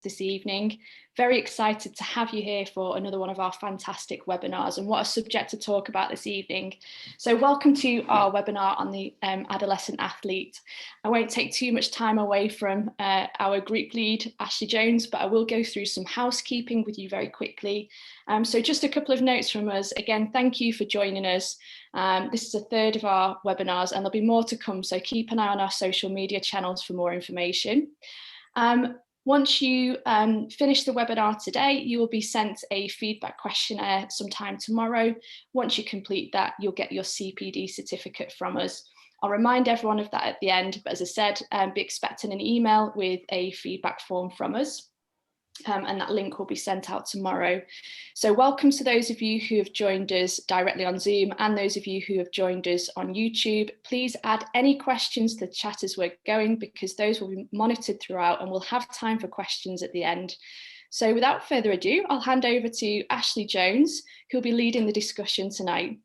this evening. Very excited to have you here for another one of our fantastic webinars, and what a subject to talk about this evening. So welcome to our webinar on the adolescent athlete. I won't take too much time away from our group lead, Ashley Jones, but I will go through some housekeeping with you very quickly. So just a couple of notes from us. Again, thank you for joining us. This is a third of our webinars and there'll be more to come, so keep an eye on our social media channels for more information. Once you finish the webinar today, you will be sent a feedback questionnaire sometime tomorrow. Once you complete that, you'll get your CPD certificate from us. I'll remind everyone of that at the end, but as I said, be expecting an email with a feedback form from us. And that link will be sent out tomorrow. So welcome to those of you who have joined us directly on Zoom and those of you who have joined us on YouTube. Please add any questions to the chat as we're going, because those will be monitored throughout and we'll have time for questions at the end. So without further ado, I'll hand over to Ashley Jones, who'll be leading the discussion tonight.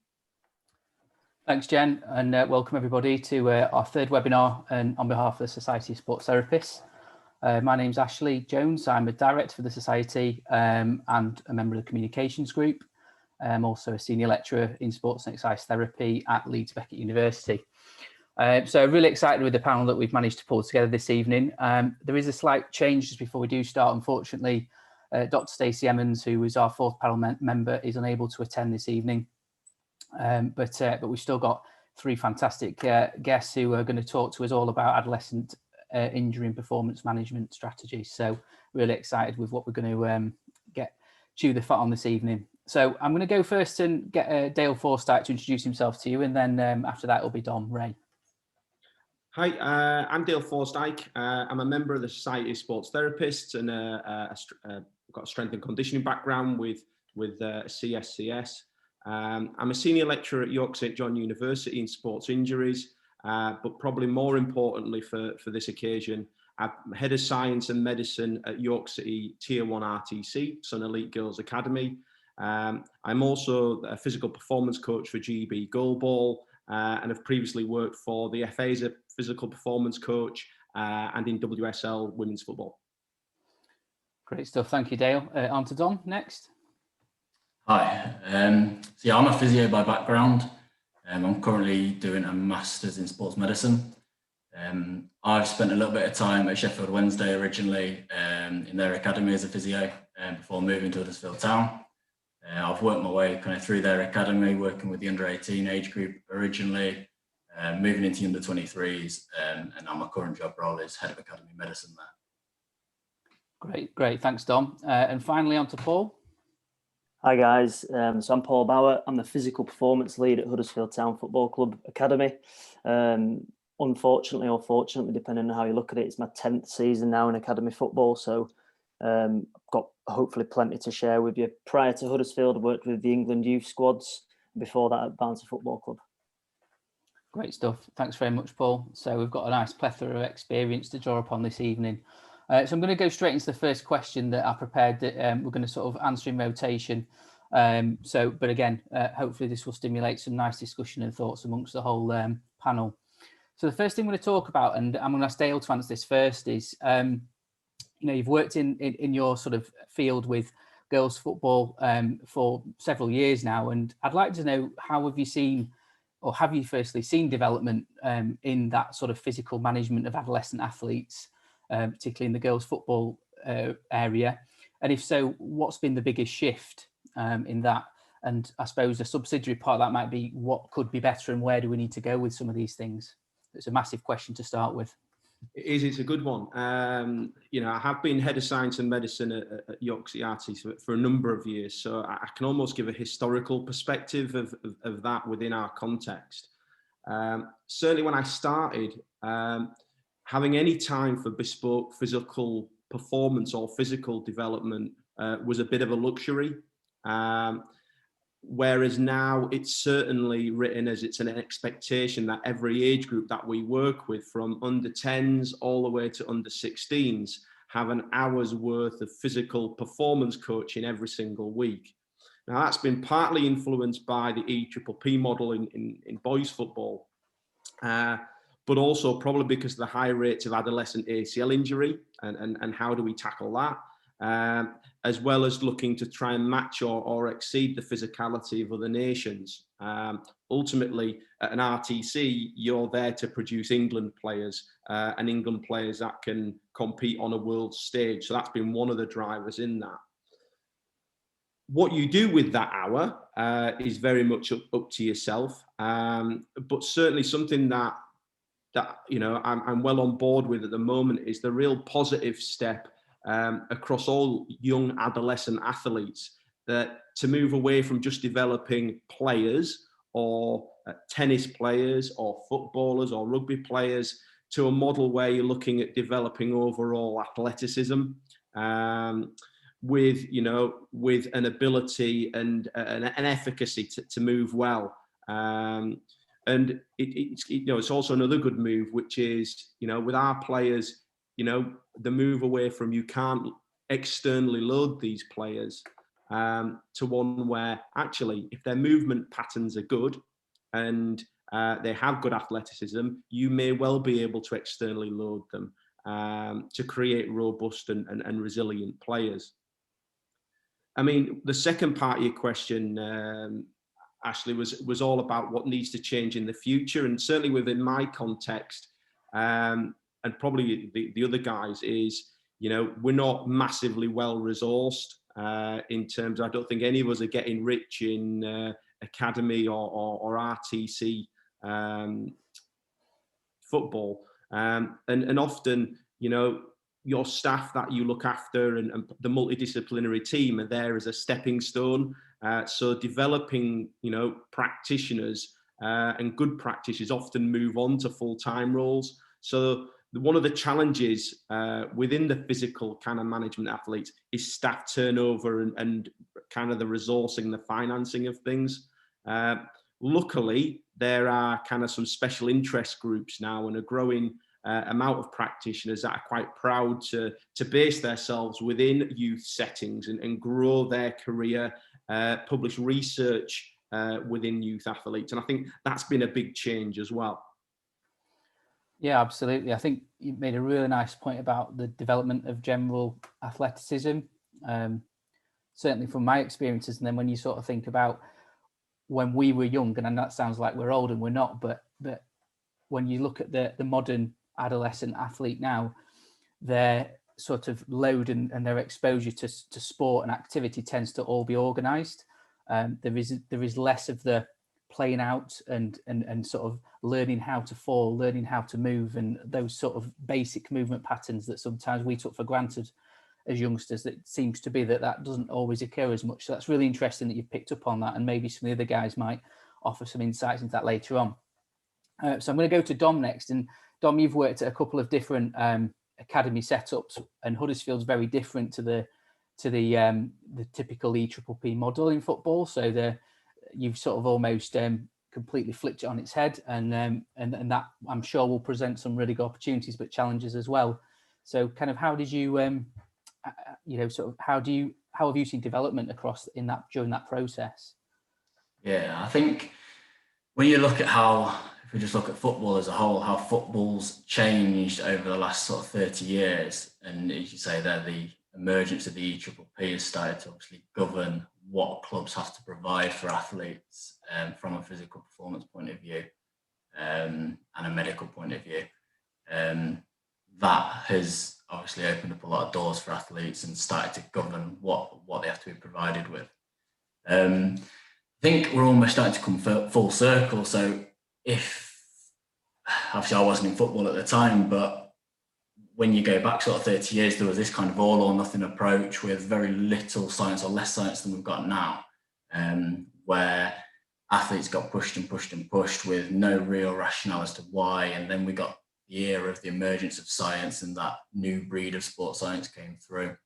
Thanks, Jen, and welcome everybody to our third webinar and on behalf of the Society of Sports Therapists. My name's Ashley Jones. I'm a director for the Society and a member of the communications group. I'm also a senior lecturer in sports and exercise therapy at Leeds Beckett University. So really excited with the panel that we've managed to pull together this evening. There is a slight change just before we do start. Unfortunately, Dr. Stacey Emmons, who is our fourth panel member, is unable to attend this evening. But we've still got three fantastic guests who are going to talk to us all about adolescent injury and performance management strategies. So really excited with what we're going to chew the fat on this evening. So I'm going to go first and get Dale Forsyth to introduce himself to you, and then after that it'll be Dom Ray. Hi, I'm Dale Forsyth. I'm a member of the Society of Sports Therapists, and I've got a strength and conditioning background with CSCS. I'm a senior lecturer at York St John University in sports injuries. But probably more importantly for this occasion, I'm head of science and medicine at York City Tier 1 RTC, Sun Elite Girls Academy. I'm also a physical performance coach for GB Goalball and have previously worked for the FA as a physical performance coach and in WSL women's football. Great stuff. Thank you, Dale. On to Dom next. Hi. So yeah, I'm a physio by background. I'm currently doing a master's in sports medicine. I've spent a little bit of time at Sheffield Wednesday originally in their academy as a physio before moving to Huddersfield Town. I've worked my way kind of through their academy, working with the under 18 age group originally, moving into the under 23s, and now my current job role is head of academy medicine there. Great. Thanks, Dom. And finally on to Paul. Hi guys, so I'm Paul Bauer. I'm the physical performance lead at Huddersfield Town Football Club Academy. Unfortunately or fortunately, depending on how you look at it, it's my 10th season now in academy football, so I've got hopefully plenty to share with you. Prior to Huddersfield, I worked with the England youth squads, before that at Barnsley Football Club. Great stuff. Thanks very much, Paul. So we've got a nice plethora of experience to draw upon this evening. So I'm going to go straight into the first question that I prepared that we're going to sort of answer in rotation. But again, hopefully this will stimulate some nice discussion and thoughts amongst the whole panel. So the first thing I'm going to talk about, and I'm going to ask Dale to answer this first, is you've worked in your sort of field with girls football for several years now, and I'd like to know, how have you seen, or have you firstly seen development in that sort of physical management of adolescent athletes, particularly in the girls football area? And if so, what's been the biggest shift in that? And I suppose a subsidiary part of that might be what could be better and where do we need to go with some of these things? It's a massive question to start with. It's a good one. I have been head of science and medicine at York City RTC for a number of years, so I can almost give a historical perspective of that within our context. Certainly when I started, having any time for bespoke physical performance or physical development was a bit of a luxury. Whereas now it's certainly written as it's an expectation that every age group that we work with, from under 10s all the way to under 16s, have an hour's worth of physical performance coaching every single week. Now that's been partly influenced by the EPPP model in boys football. but also probably because of the high rates of adolescent ACL injury, and how do we tackle that, as well as looking to try and match or exceed the physicality of other nations. Ultimately, at an RTC, you're there to produce England players, and England players that can compete on a world stage. So that's been one of the drivers in that. What you do with that hour is very much up to yourself, but certainly something that you know I'm well on board with at the moment is the real positive step across all young adolescent athletes, that to move away from just developing players or tennis players or footballers or rugby players to a model where you're looking at developing overall athleticism, with an ability and an efficacy to move well. And it's also another good move, which is, with our players, the move away from, you can't externally load these players, to one where actually, if their movement patterns are good and they have good athleticism, you may well be able to externally load them, to create robust and resilient players. I mean, the second part of your question, Ashley, was all about what needs to change in the future. And certainly within my context, and probably the other guys, is, we're not massively well resourced, in terms of, I don't think any of us are getting rich in academy or RTC football. And often, your staff that you look after and the multidisciplinary team are there as a stepping stone. So developing, practitioners and good practitioners often move on to full-time roles. So one of the challenges within the physical kind of management athletes is staff turnover and kind of the resourcing, the financing of things. Luckily, there are kind of some special interest groups now, and a growing amount of practitioners that are quite proud to base themselves within youth settings and grow their career, publish research within youth athletes. And I think that's been a big change as well. Yeah, absolutely. I think you made a really nice point about the development of general athleticism. Certainly from my experiences, and then when you sort of think about when we were young, and that sounds like we're old and we're not, but when you look at the modern adolescent athlete now, their sort of load and their exposure to sport and activity tends to all be organised. There is less of the playing out and sort of learning how to fall, learning how to move, and those sort of basic movement patterns that sometimes we took for granted as youngsters. That seems to be that doesn't always occur as much. So that's really interesting that you've picked up on that, and maybe some of the other guys might offer some insights into that later on. So I'm going to go to Dom next. And Dom, you've worked at a couple of different academy setups, and Huddersfield's very different to the typical EPPP model in football. So you've sort of almost completely flipped it on its head, and that I'm sure will present some really good opportunities, but challenges as well. So kind of how did you, how have you seen development during that process? Yeah, I think when you look at if we just look at football as a whole, how football's changed over the last sort of 30 years, and as you say there, the emergence of the EPPP has started to obviously govern what clubs have to provide for athletes from a physical performance point of view and a medical point of view. That has obviously opened up a lot of doors for athletes and started to govern what they have to be provided with. I think we're almost starting to come full circle. So obviously I wasn't in football at the time, but when you go back sort of 30 years, there was this kind of all or nothing approach with very little science, or less science than we've got now, where athletes got pushed and pushed and pushed with no real rationale as to why. And then we got the era of the emergence of science, and that new breed of sports science came through,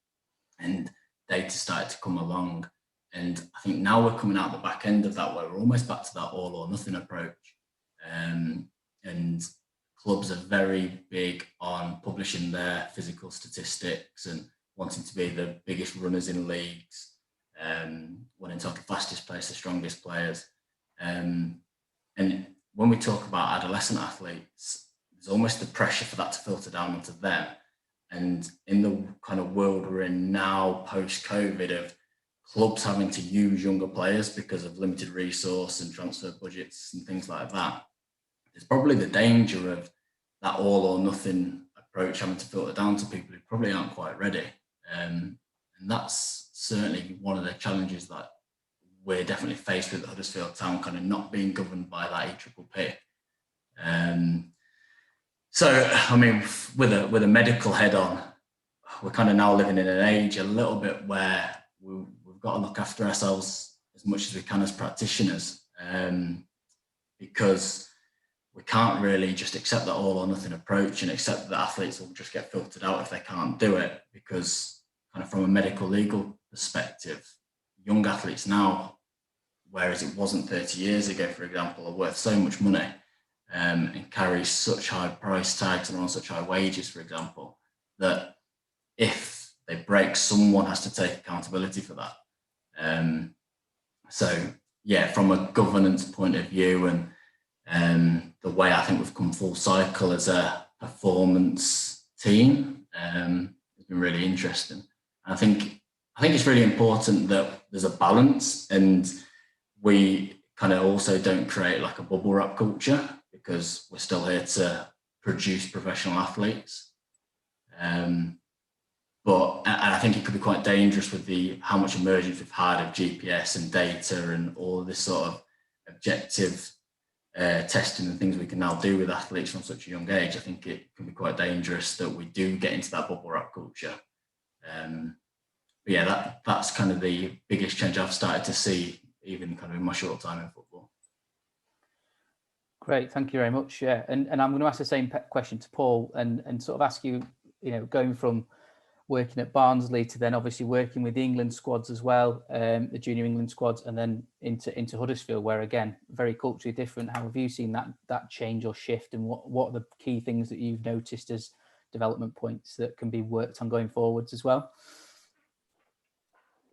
and data started to come along. And I think now we're coming out the back end of that, where we're almost back to that all or nothing approach. And clubs are very big on publishing their physical statistics and wanting to be the biggest runners in leagues, wanting to have the fastest players, the strongest players. And when we talk about adolescent athletes, there's almost the pressure for that to filter down onto them. And in the kind of world we're in now, post-COVID, of clubs having to use younger players because of limited resource and transfer budgets and things like that, there's probably the danger of that all or nothing approach having to filter down to people who probably aren't quite ready. And that's certainly one of the challenges that we're definitely faced with at Huddersfield Town, kind of not being governed by that EPPP. So, I mean, with a medical head on, we're kind of now living in an age a little bit where we've got to look after ourselves as much as we can as practitioners, because we can't really just accept that all or nothing approach and accept that athletes will just get filtered out if they can't do it, because kind of from a medical legal perspective, young athletes now, whereas it wasn't 30 years ago, for example, are worth so much money and carry such high price tags and on such high wages, for example, that if they break, someone has to take accountability for that. So yeah, from a governance point of view and the way I think we've come full cycle as a performance team has been really interesting. I think it's really important that there's a balance, and we kind of also don't create like a bubble wrap culture, because we're still here to produce professional athletes. But I think it could be quite dangerous with how much emergence we've had of GPS and data and all this sort of objective testing and things we can now do with athletes from such a young age. I think it can be quite dangerous that we do get into that bubble wrap culture. But yeah, that's kind of the biggest change I've started to see, even kind of in my short time in football. Great, thank you very much. Yeah, and I'm going to ask the same question to Paul and sort of ask you, going from working at Barnsley to then obviously working with the England squads as well, the junior England squads, and then into Huddersfield, where again, very culturally different. How have you seen that change or shift, and what are the key things that you've noticed as development points that can be worked on going forwards as well?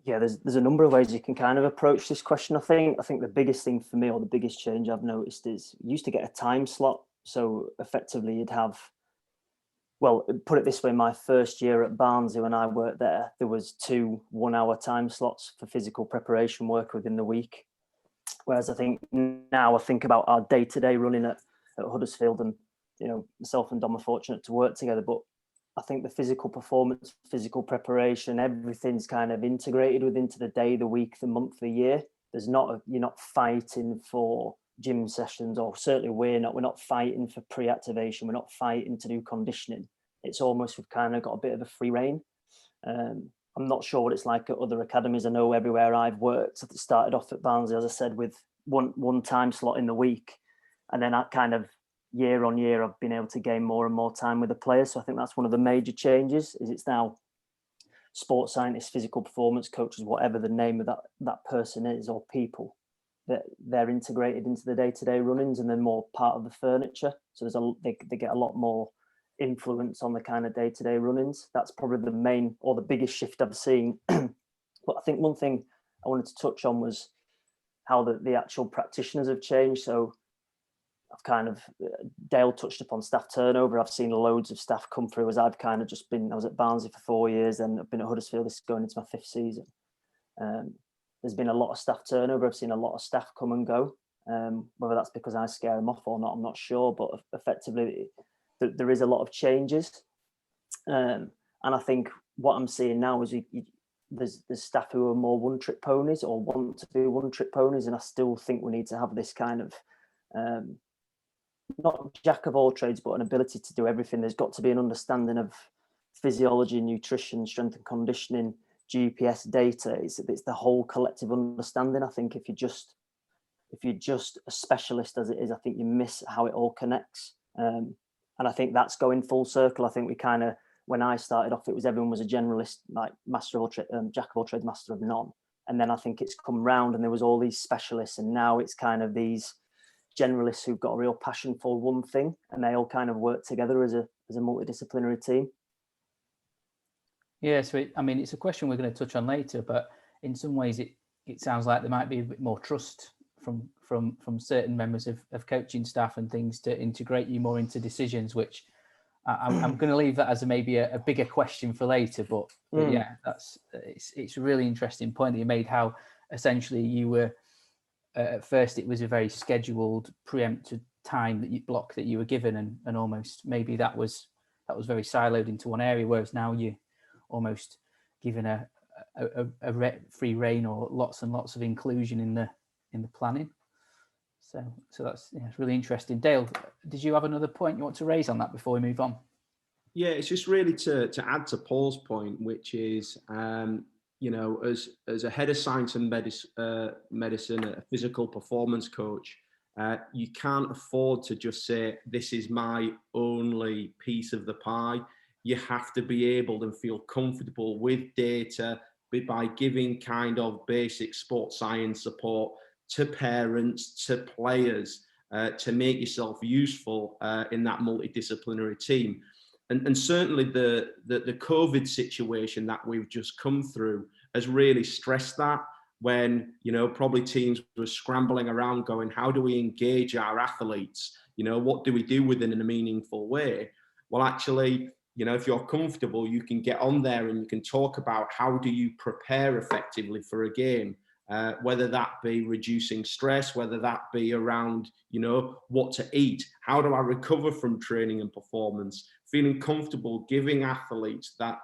Yeah, there's a number of ways you can kind of approach this question. I think the biggest thing for me, or the biggest change I've noticed, is you used to get a time slot. So effectively you'd have, well, put it this way, my first year at Barnsley when I worked there was 2 1-hour time slots for physical preparation work within the week. Whereas I think now I think about our day-to-day running at Huddersfield, and myself and Dom are fortunate to work together, but I think the physical performance, physical preparation, everything's kind of integrated into the day, the week, the month, the year. You're not fighting for gym sessions, or certainly we're not fighting for pre-activation. We're not fighting to do conditioning. It's almost, we've kind of got a bit of a free rein. I'm not sure what it's like at other academies. I know everywhere I've worked, it started off at Barnsley, as I said, with one time slot in the week. And then I kind of, year on year, I've been able to gain more and more time with the players. So I think that's one of the major changes, is it's now sports scientists, physical performance coaches, whatever the name of that person is, or people, that they're integrated into the day-to-day runnings, and they're more part of the furniture. So they get a lot more influence on the kind of day-to-day runnings. That's probably the main or the biggest shift I've seen. But I think one thing I wanted to touch on was how the actual practitioners have changed. So I've kind of, Dale touched upon staff turnover. I've seen loads of staff come through as I've kind of just been, I was at Barnsley for 4 years, and I've been at Huddersfield, this is going into my 5th season. There's been a lot of staff turnover. I've seen a lot of staff come and go. Whether that's because I scare them off or not, I'm not sure, but effectively there is a lot of changes. And I think what I'm seeing now is there's staff who are more one-trick ponies, or want to be one-trick ponies, and I still think we need to have this kind of, not jack of all trades, but an ability to do everything. There's got to be an understanding of physiology, nutrition, strength and conditioning, GPS data. It's the whole collective understanding. I think if you're just a specialist as it is, I think you miss how it all connects. And I think that's going full circle. I think we kind of, when I started off, everyone was a generalist, like jack of all trades, master of none. And then I think it's come round, and there was all these specialists, and now it's kind of these generalists who've got a real passion for one thing, and they all kind of work together as a multidisciplinary team. Yeah, so it's a question we're going to touch on later, but in some ways it sounds like there might be a bit more trust from certain members of coaching staff and things to integrate you more into decisions, which I'm going to leave that as maybe a bigger question for later, but yeah, it's a really interesting point that you made, how essentially you were at first it was a very scheduled, preempted time that you were given, and almost maybe that was very siloed into one area, whereas now you're almost given a free rein or lots and lots of inclusion in the planning. So that's, yeah, it's really interesting. Dale, did you have another point you want to raise on that before we move on? Yeah, it's just really to add to Paul's point, which is, you know, as a head of science and medicine, a physical performance coach, you can't afford to just say, this is my only piece of the pie. You have to be able to feel comfortable with data by giving kind of basic sports science support to parents, to players, to make yourself useful in that multidisciplinary team. And certainly the COVID situation that we've just come through has really stressed that, when, you know, probably teams were scrambling around going, how do we engage our athletes? You know, what do we do with it in a meaningful way? Well, actually, you know, if you're comfortable, you can get on there and you can talk about how do you prepare effectively for a game. Whether that be reducing stress, whether that be around, you know, what to eat, how do I recover from training and performance, feeling comfortable giving athletes that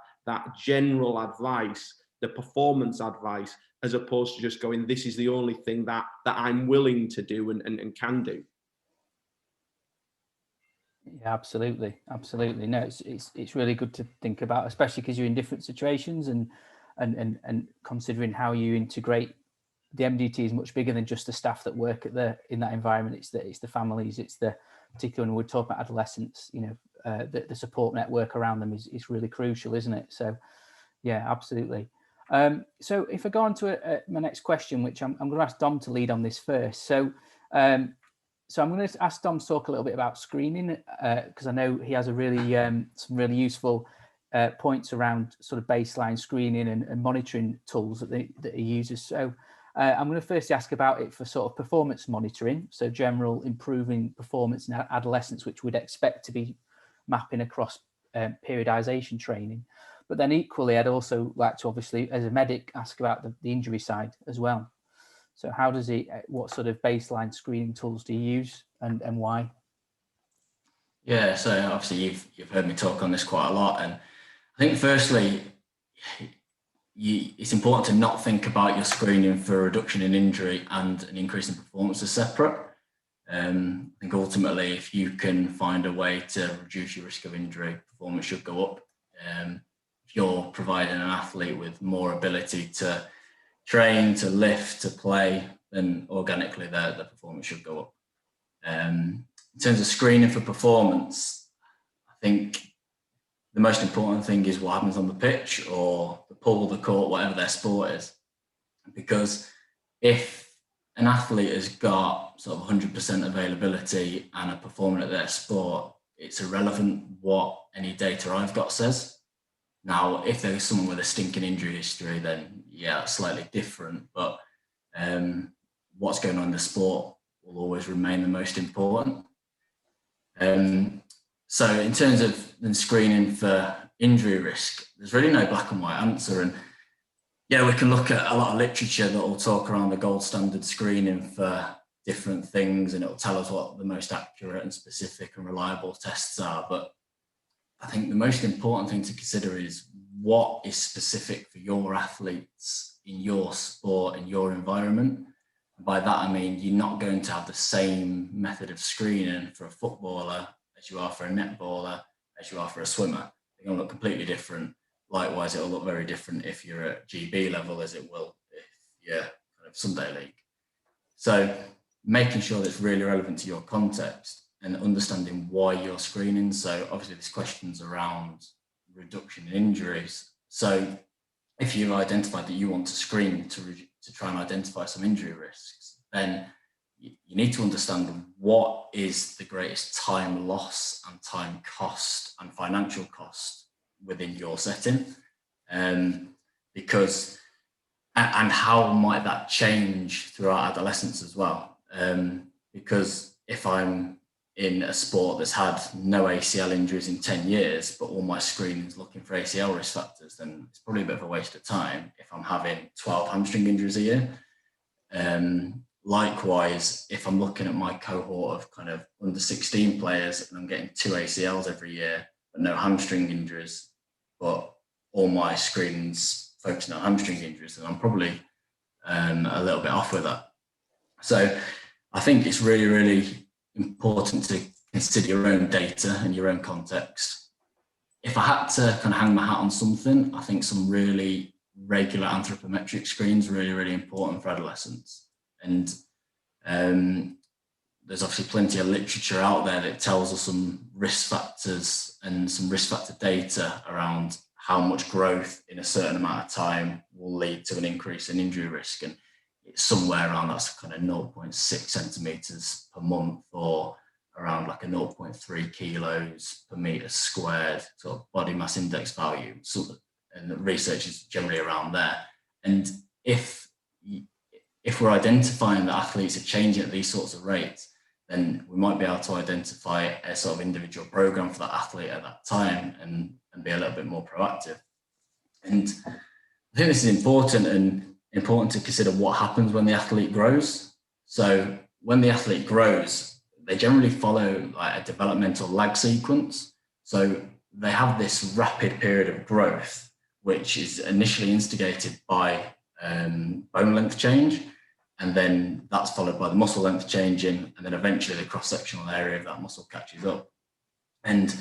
general advice, the performance advice, as opposed to just going, this is the only thing that I'm willing to do and can do. Yeah, absolutely. No, it's really good to think about, especially because you're in different situations and considering how you integrate. The MDT is much bigger than just the staff that work in that environment. It's the families. It's the, particularly when we're talking about adolescents, you know, the support network around them is really crucial, isn't it? So, yeah, absolutely. So if I go on to my next question, which I'm going to ask Dom to lead on this first. So I'm going to ask Dom to talk a little bit about screening, because I know he has a really some really useful points around sort of baseline screening and monitoring tools that he uses. So I'm going to first ask about it for sort of performance monitoring, so general improving performance in adolescents, which we'd expect to be mapping across periodization training. But then equally, I'd also like to, obviously, as a medic, ask about the injury side as well. So how does what sort of baseline screening tools do you use and why? Yeah, so obviously you've heard me talk on this quite a lot, and I think firstly, it's important to not think about your screening for a reduction in injury and an increase in performance as separate. I think ultimately, if you can find a way to reduce your risk of injury, performance should go up. If you're providing an athlete with more ability to train, to lift, to play, then organically their performance should go up. In terms of screening for performance, I think the most important thing is what happens on the pitch or the pool, the court, whatever their sport is. Because if an athlete has got sort of 100% availability and are performing at their sport, it's irrelevant what any data I've got says. Now, if there's someone with a stinking injury history, then yeah, it's slightly different. But what's going on in the sport will always remain the most important. So in terms of then screening for injury risk, there's really no black and white answer. And yeah, we can look at a lot of literature that will talk around the gold standard screening for different things, and it'll tell us what the most accurate and specific and reliable tests are. But I think the most important thing to consider is what is specific for your athletes in your sport, in your environment. And by that, I mean, you're not going to have the same method of screening for a footballer as you are for a netballer, as you are for a swimmer. They're going to look completely different. Likewise, it'll look very different if you're at GB level as it will if you're kind of Sunday league. So making sure that's really relevant to your context and understanding why you're screening. So obviously this question's around reduction in injuries. So if you've identified that you want to screen to try and identify some injury risks, then you need to understand what is the greatest time loss and time cost and financial cost within your setting. Because and how might that change throughout adolescence as well? Because if I'm in a sport that's had no ACL injuries in 10 years, but all my screening's looking for ACL risk factors, then it's probably a bit of a waste of time if I'm having 12 hamstring injuries a year. Likewise, if I'm looking at my cohort of kind of under 16 players and I'm getting 2 ACLs every year, but no hamstring injuries, but all my screening's focusing on hamstring injuries, then I'm probably a little bit off with that. So I think it's really, really important to consider your own data and your own context. If I had to kind of hang my hat on something, I think some really regular anthropometric screens really, really important for adolescents. And there's obviously plenty of literature out there that tells us some risk factors and some risk factor data around how much growth in a certain amount of time will lead to an increase in injury risk. And it's somewhere around that's kind of 0.6 centimeters per month, or around like a 0.3 kilos per meter squared sort of body mass index value. So, and the research is generally around there. And if we're identifying that athletes are changing at these sorts of rates, then we might be able to identify a sort of individual program for that athlete at that time and be a little bit more proactive. And I think this is important to consider what happens when the athlete grows. So when the athlete grows, they generally follow like a developmental lag sequence. So they have this rapid period of growth, which is initially instigated by bone length change, and then that's followed by the muscle length changing, and then eventually the cross-sectional area of that muscle catches up. And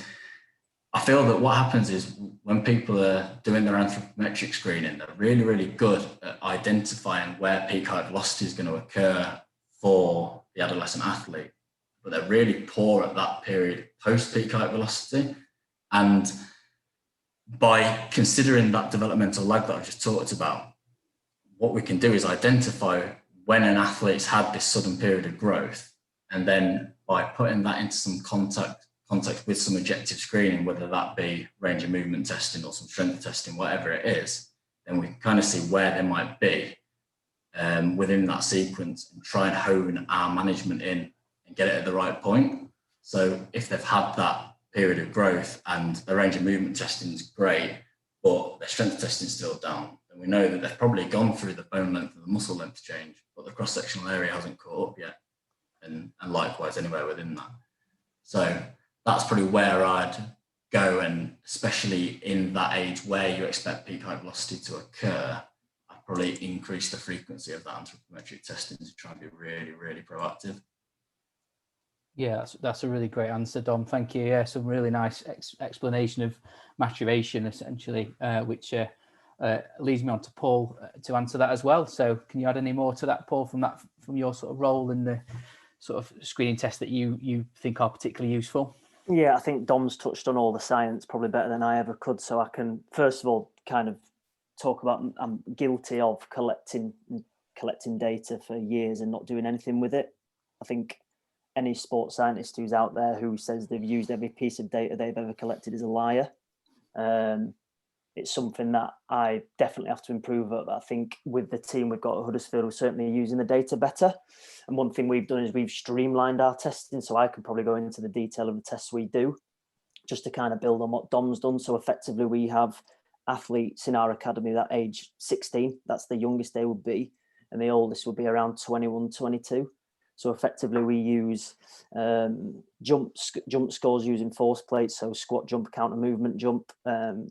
I feel that what happens is when people are doing their anthropometric screening, they're really, really good at identifying where peak height velocity is going to occur for the adolescent athlete, but they're really poor at that period post peak height velocity. And by considering that developmental lag that I've just talked about, what we can do is identify when an athlete's had this sudden period of growth, and then by putting that into some context with some objective screening, whether that be range of movement testing or some strength testing, whatever it is, then we can kind of see where they might be within that sequence and try and hone our management in and get it at the right point. So if they've had that period of growth and the range of movement testing is great, but their strength testing is still down, then we know that they've probably gone through the bone length and the muscle length change, but the cross-sectional area hasn't caught up yet, and likewise anywhere within that. So that's probably where I'd go, and especially in that age where you expect peak height velocity to occur, I'd probably increase the frequency of that anthropometric testing to try and be really, really proactive. Yeah, that's a really great answer, Dom. Thank you. Yeah, some really nice explanation of maturation, essentially, which leads me on to Paul to answer that as well. So can you add any more to that, Paul, from your sort of role in the sort of screening tests that you think are particularly useful? Yeah, I think Dom's touched on all the science probably better than I ever could. So I can, first of all, kind of talk about, I'm guilty of collecting data for years and not doing anything with it. I think any sports scientist who's out there who says they've used every piece of data they've ever collected is a liar. It's something that I definitely have to improve at. I think with the team we've got at Huddersfield, we're certainly using the data better. And one thing we've done is we've streamlined our testing. So I could probably go into the detail of the tests we do just to kind of build on what Dom's done. So effectively we have athletes in our academy that age 16, that's the youngest they would be. And the oldest would be around 21, 22. So effectively we use jump scores using force plates, so squat jump, counter movement jump.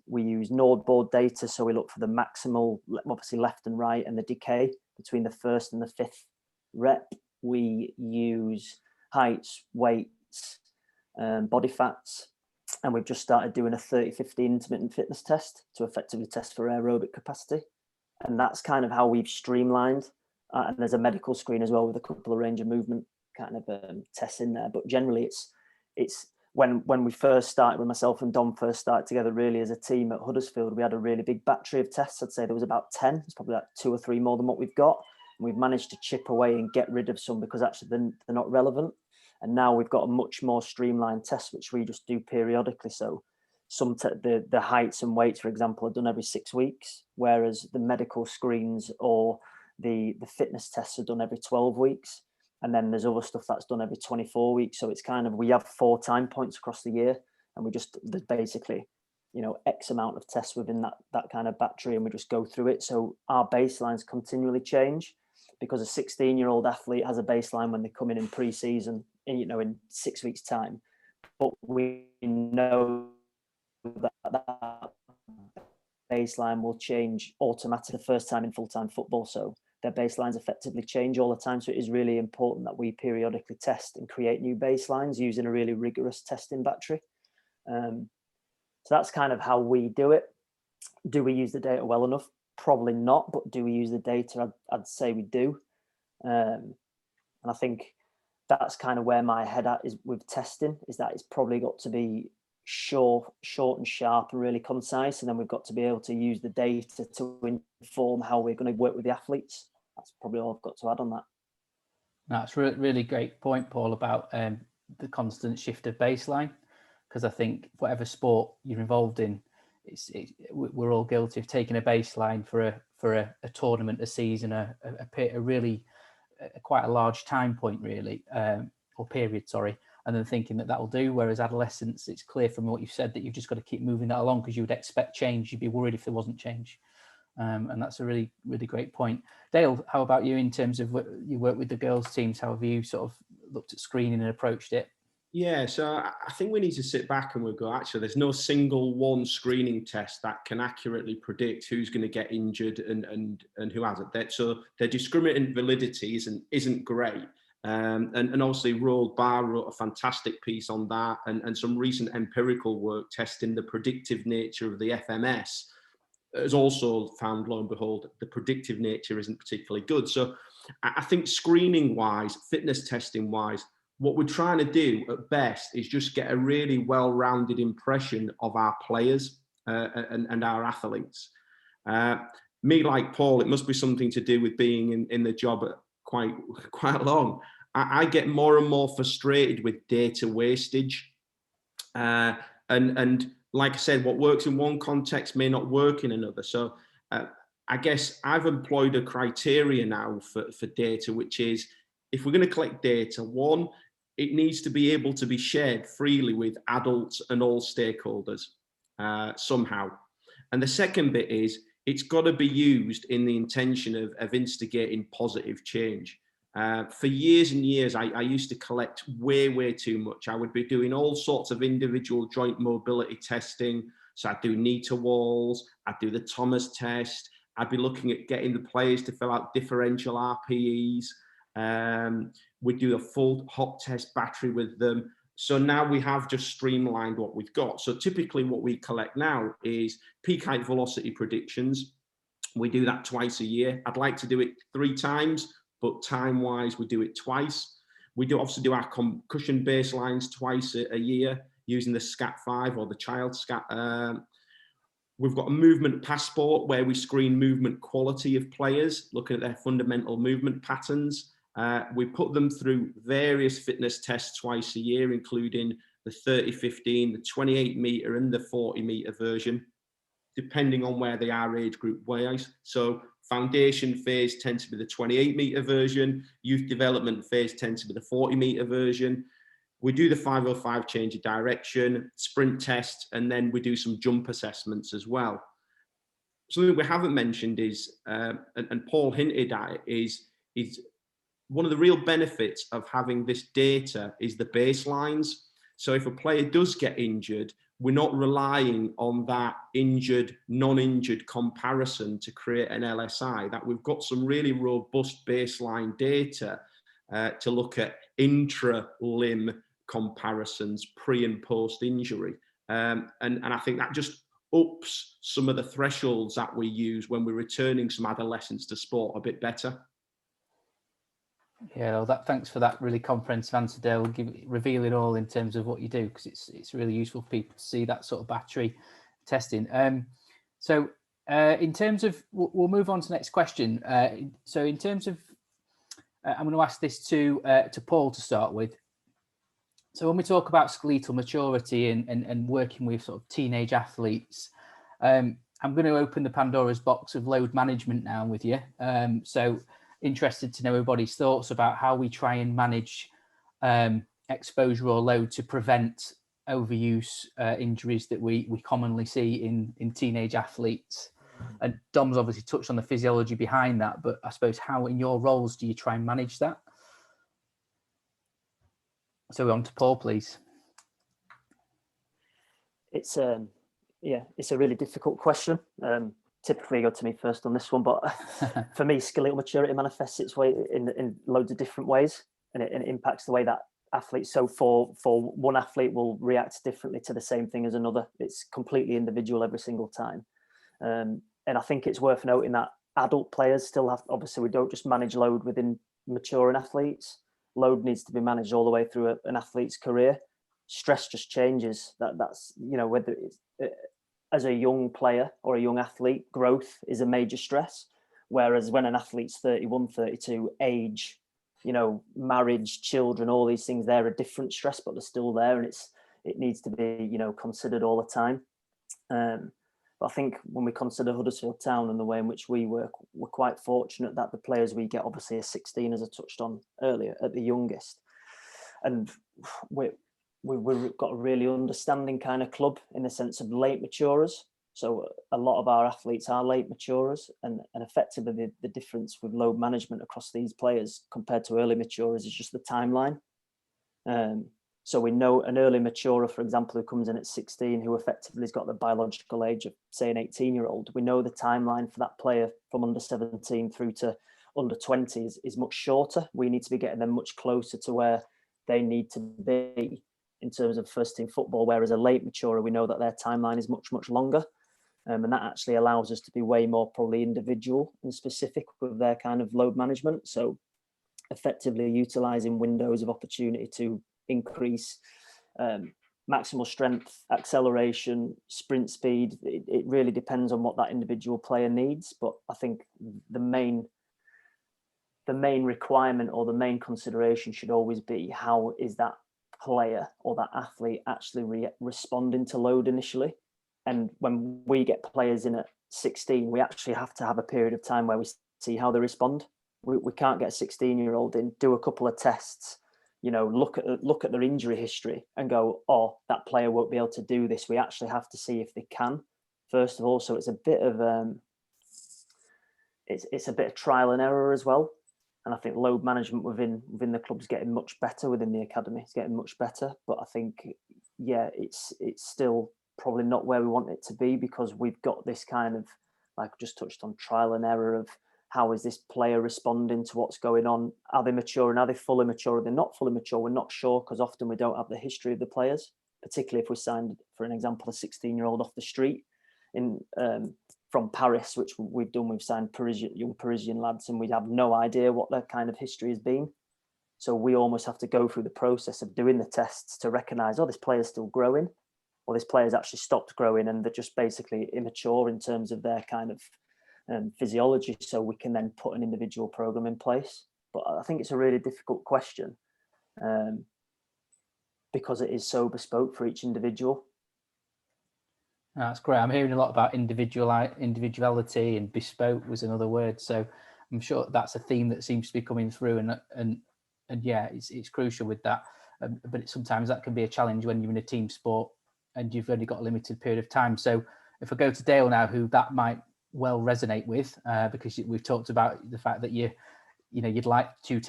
We use Nord board data, so we look for the maximal, obviously left and right, and the decay between the first and the fifth rep. We use heights, weights, body fats, and we've just started doing a 30-50 intermittent fitness test to effectively test for aerobic capacity. And that's kind of how we've streamlined. And there's a medical screen as well with a couple of range of movement kind of tests in there. But generally, it's when we first started, when myself and Dom first started together, really as a team at Huddersfield, we had a really big battery of tests. I'd say there was about 10. It's probably like 2 or 3 more than what we've got. And we've managed to chip away and get rid of some because actually they're not relevant. And now we've got a much more streamlined test, which we just do periodically. So the heights and weights, for example, are done every 6 weeks, whereas the medical screens or the fitness tests are done every 12 weeks. And then there's other stuff that's done every 24 weeks. So it's kind of, we have 4 time points across the year, and there's basically, X amount of tests within that kind of battery, and we just go through it. So our baselines continually change, because a 16-year-old athlete has a baseline when they come in pre-season, in 6 weeks time. But we know that baseline will change automatically the first time in full-time football. So their baselines effectively change all the time. So it is really important that we periodically test and create new baselines using a really rigorous testing battery. So that's kind of how we do it. Do we use the data well enough? Probably not, but do we use the data? I'd say we do. And I think that's kind of where my head at is with testing, is that it's probably got to be short and sharp and really concise. And then we've got to be able to use the data to inform how we're going to work with the athletes. That's probably all I've got to add on that. That's a really great point, Paul, about the constant shift of baseline, because I think whatever sport you're involved in, we're all guilty of taking a baseline for a tournament, a season, quite a large time point, really, or period, sorry, and then thinking that will do. Whereas adolescents, it's clear from what you've said that you've just got to keep moving that along, because you would expect change. You'd be worried if there wasn't change. And that's a really, really great point. Dale, how about you in terms of you work with the girls' teams? How have you sort of looked at screening and approached it? Yeah, so I think we need to sit back and we'll go, actually, there's no single one screening test that can accurately predict who's going to get injured and who hasn't. So their discriminant validity isn't great. And obviously Roald Barr wrote a fantastic piece on that, and some recent empirical work testing the predictive nature of the FMS has also found, lo and behold, the predictive nature isn't particularly good. So I think screening wise, fitness testing wise, what we're trying to do at best is just get a really well-rounded impression of our players and our athletes. Me, like Paul, it must be something to do with being in the job quite long. I get more and more frustrated with data wastage. And like I said, what works in one context may not work in another. So I guess I've employed a criteria now for data, which is, if we're going to collect data, one, it needs to be able to be shared freely with adults and all stakeholders somehow. And the second bit is, it's got to be used in the intention of instigating positive change. For years and years, I used to collect way too much. I would be doing all sorts of individual joint mobility testing. So I'd do knee to walls, I'd do the Thomas test, I'd be looking at getting the players to fill out differential RPEs. We'd do a full hop test battery with them. So now we have just streamlined what we've got. So typically what we collect now is peak height velocity predictions. We do that twice a year. I'd like to do it 3 times, but time-wise, we do it twice. We do obviously do our concussion baselines twice a year using the SCAT5 or the child SCAT. We've got a movement passport where we screen movement quality of players, looking at their fundamental movement patterns. We put them through various fitness tests twice a year, including the 30-15, the 28-meter and the 40-meter version, depending on where they are age group wise. So foundation phase tends to be the 28-meter version. Youth development phase tends to be the 40-meter version. We do the 505 change of direction, sprint tests, and then we do some jump assessments as well. Something we haven't mentioned is, and Paul hinted at it, is one of the real benefits of having this data is the baselines. So if a player does get injured, we're not relying on that injured, non-injured comparison to create an LSI, that we've got some really robust baseline data to look at intra-limb comparisons pre and post injury. And I think that just ups some of the thresholds that we use when we're returning some adolescents to sport a bit better. Yeah, well, thanks for that really comprehensive answer, Dale. Reveal it all in terms of what you do, because it's really useful for people to see that sort of battery testing. So in terms of, we'll move on to the next question. So in terms of, I'm going to ask this to Paul to start with. So when we talk about skeletal maturity and working with sort of teenage athletes, I'm going to open the Pandora's box of load management now with you. So interested to know everybody's thoughts about how we try and manage exposure or load to prevent overuse injuries that we commonly see in teenage athletes. And Dom's obviously touched on the physiology behind that, but I suppose how in your roles do you try and manage that? So on to Paul, please. It's a really difficult question. Typically, you go to me first on this one, but for me, skeletal maturity manifests its way in loads of different ways, and it impacts the way that athletes. So for one athlete will react differently to the same thing as another. It's completely individual every single time. And I think it's worth noting that adult players still have, obviously, we don't just manage load within maturing athletes. Load needs to be managed all the way through an athlete's career. Stress just changes. That's, you know, whether it's as a young player or a young athlete, growth is a major stress. Whereas when an athlete's 31, 32, age, you know, marriage, children, all these things, they're a different stress, but they're still there, and it needs to be, you know, considered all the time. But I think when we consider Huddersfield Town and the way in which we work, we're quite fortunate that the players we get obviously are 16, as I touched on earlier, at the youngest. And we've got a really understanding kind of club in the sense of late maturers. So a lot of our athletes are late maturers, and effectively the difference with load management across these players compared to early maturers is just the timeline. So we know an early maturer, for example, who comes in at 16, who effectively has got the biological age of, say, an 18-year-old. We know the timeline for that player from under 17 through to under 20 is much shorter. We need to be getting them much closer to where they need to be in terms of first team football, whereas a late maturer, we know that their timeline is much, much longer. And that actually allows us to be way more probably individual and specific with their kind of load management. So effectively utilising windows of opportunity to increase maximal strength, acceleration, sprint speed. It really depends on what that individual player needs. But I think the main requirement or the main consideration should always be, how is that player or that athlete actually responding to load initially? And when we get players in at 16, we actually have to have a period of time where we see how they respond. We can't get a 16-year-old in, do a couple of tests, you know, look at their injury history and go, oh, that player won't be able to do this. We actually have to see if they can, first of all. So it's a bit of it's a bit of trial and error as well. And I think load management within the club's getting much better within the academy. It's getting much better, but I think, yeah, it's still probably not where we want it to be, because we've got this kind of, like I just touched on, trial and error of how is this player responding to what's going on? Are they mature, and are they fully mature? Are they not fully mature? We're not sure, because often we don't have the history of the players, particularly if we signed, for an example, a 16-year-old off the street in from Paris, which we've done. We've signed young Parisian lads, and we have no idea what their kind of history has been. So we almost have to go through the process of doing the tests to recognise, oh, this player's still growing, or this player's actually stopped growing and they're just basically immature in terms of their kind of physiology, so we can then put an individual program in place. But I think it's a really difficult question because it is so bespoke for each individual. That's great. I'm hearing a lot about individuality, and bespoke was another word. So I'm sure that's a theme that seems to be coming through, and yeah, it's crucial with that. But sometimes that can be a challenge when you're in a team sport and you've only got a limited period of time. So if I go to Dale now, who that might well resonate with, because we've talked about the fact that you'd like 3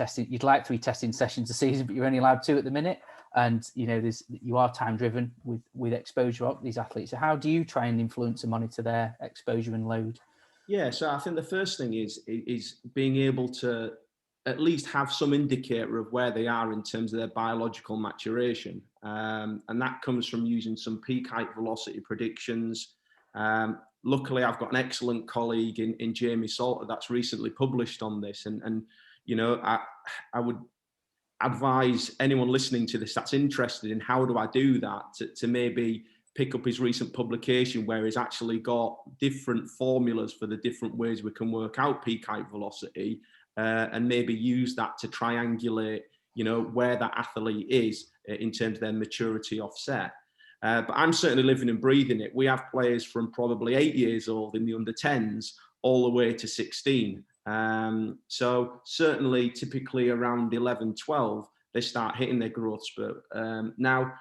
testing sessions a season, but you're only allowed 2 at the minute, and you are time driven with exposure of these athletes. So how do you try and influence and monitor their exposure and load? Yeah, so I think the first thing is being able to at least have some indicator of where they are in terms of their biological maturation. And that comes from using some peak height velocity predictions. Luckily, I've got an excellent colleague in Jamie Salter that's recently published on this. And I would advise anyone listening to this that's interested in how do I do that to maybe pick up his recent publication, where he's actually got different formulas for the different ways we can work out peak height velocity, and maybe use that to triangulate, you know, where that athlete is in terms of their maturity offset. But I'm certainly living and breathing it. We have players from probably 8 years old in the under 10s all the way to 16. So certainly typically around 11, 12, they start hitting their growth spurt. Now,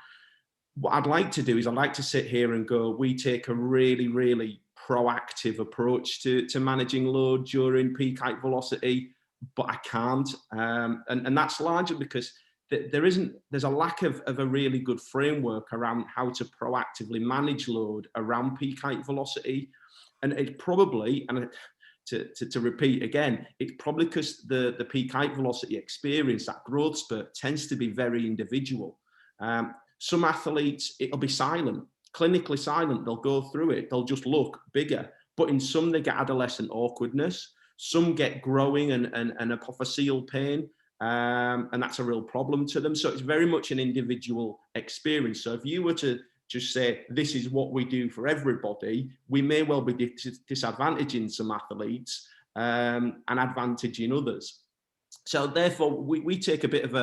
what I'd like to do is I'd like to sit here and go, we take a really, really proactive approach to managing load during peak height velocity, but I can't. And that's largely because there's a lack of a really good framework around how to proactively manage load around peak height velocity. And it's probably, and to repeat again, it's probably because the peak height velocity experience, that growth spurt, tends to be very individual. Some athletes, it'll be silent, clinically silent. They'll go through it. They'll just look bigger. But in some, they get adolescent awkwardness. Some get growing and apophyseal pain. And that's a real problem to them. So it's very much an individual experience. So if you were to just say, this is what we do for everybody, we may well be disadvantaging some athletes and advantaging others. So therefore, we take a bit of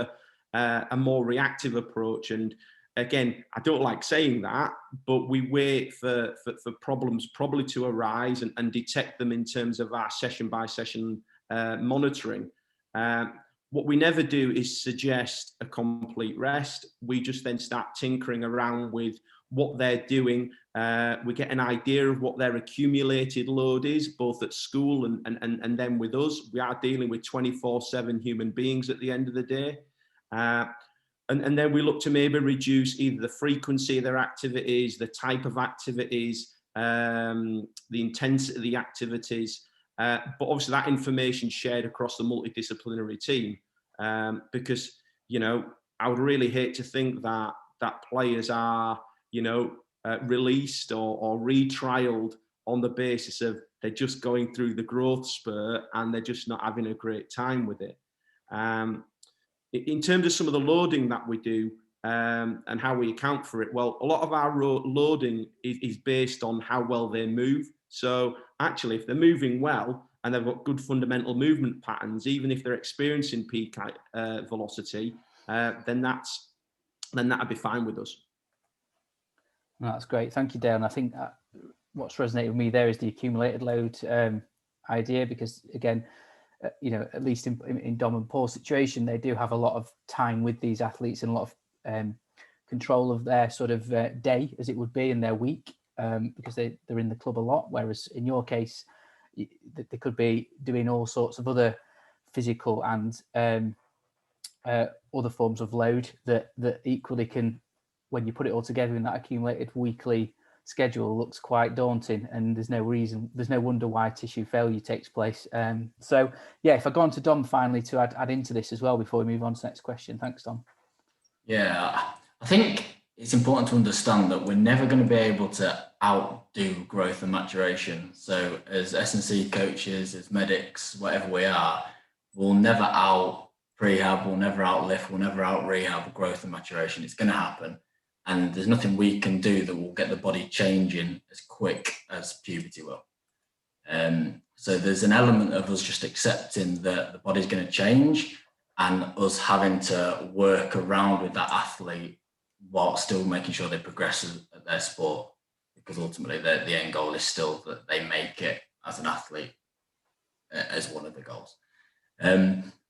a more reactive approach. And again, I don't like saying that, but we wait for problems probably to arise and detect them in terms of our session by session monitoring. What we never do is suggest a complete rest. We just then start tinkering around with what they're doing. We get an idea of what their accumulated load is, both at school and then with us. We are dealing with 24/7 human beings at the end of the day. And then we look to maybe reduce either the frequency of their activities, the type of activities, the intensity of the activities. But obviously that information shared across the multidisciplinary team, because, you know, I would really hate to think that players are, you know, released or retrialed on the basis of they're just going through the growth spurt and they're just not having a great time with it. In terms of some of the loading that we do and how we account for it, well, a lot of our loading is based on how well they move. So actually, if they're moving well and they've got good fundamental movement patterns, even if they're experiencing peak velocity, then that'd be fine with us. That's great. Thank you, Dale. And I think what's resonated with me there is the accumulated load idea, because again, you know, at least in Dom and Paul's situation, they do have a lot of time with these athletes and a lot of control of their sort of day, as it would be, in their week, because they're in the club a lot. Whereas in your case, they could be doing all sorts of other physical and other forms of load that equally can, when you put it all together in that accumulated weekly schedule, looks quite daunting, and there's no wonder why tissue failure takes place. So yeah, if I go on to Dom finally to add into this as well before we move on to the next question. Thanks, Dom. Yeah, I think it's important to understand that we're never going to be able to outdo growth and maturation. So as S&C coaches, as medics, whatever we are, we'll never out prehab, we'll never outlift, we'll never out rehab growth and maturation. It's going to happen. And there's nothing we can do that will get the body changing as quick as puberty will. So there's an element of us just accepting that the body's going to change and us having to work around with that athlete while still making sure they progress at their sport, because ultimately the end goal is still that they make it as an athlete as one of the goals.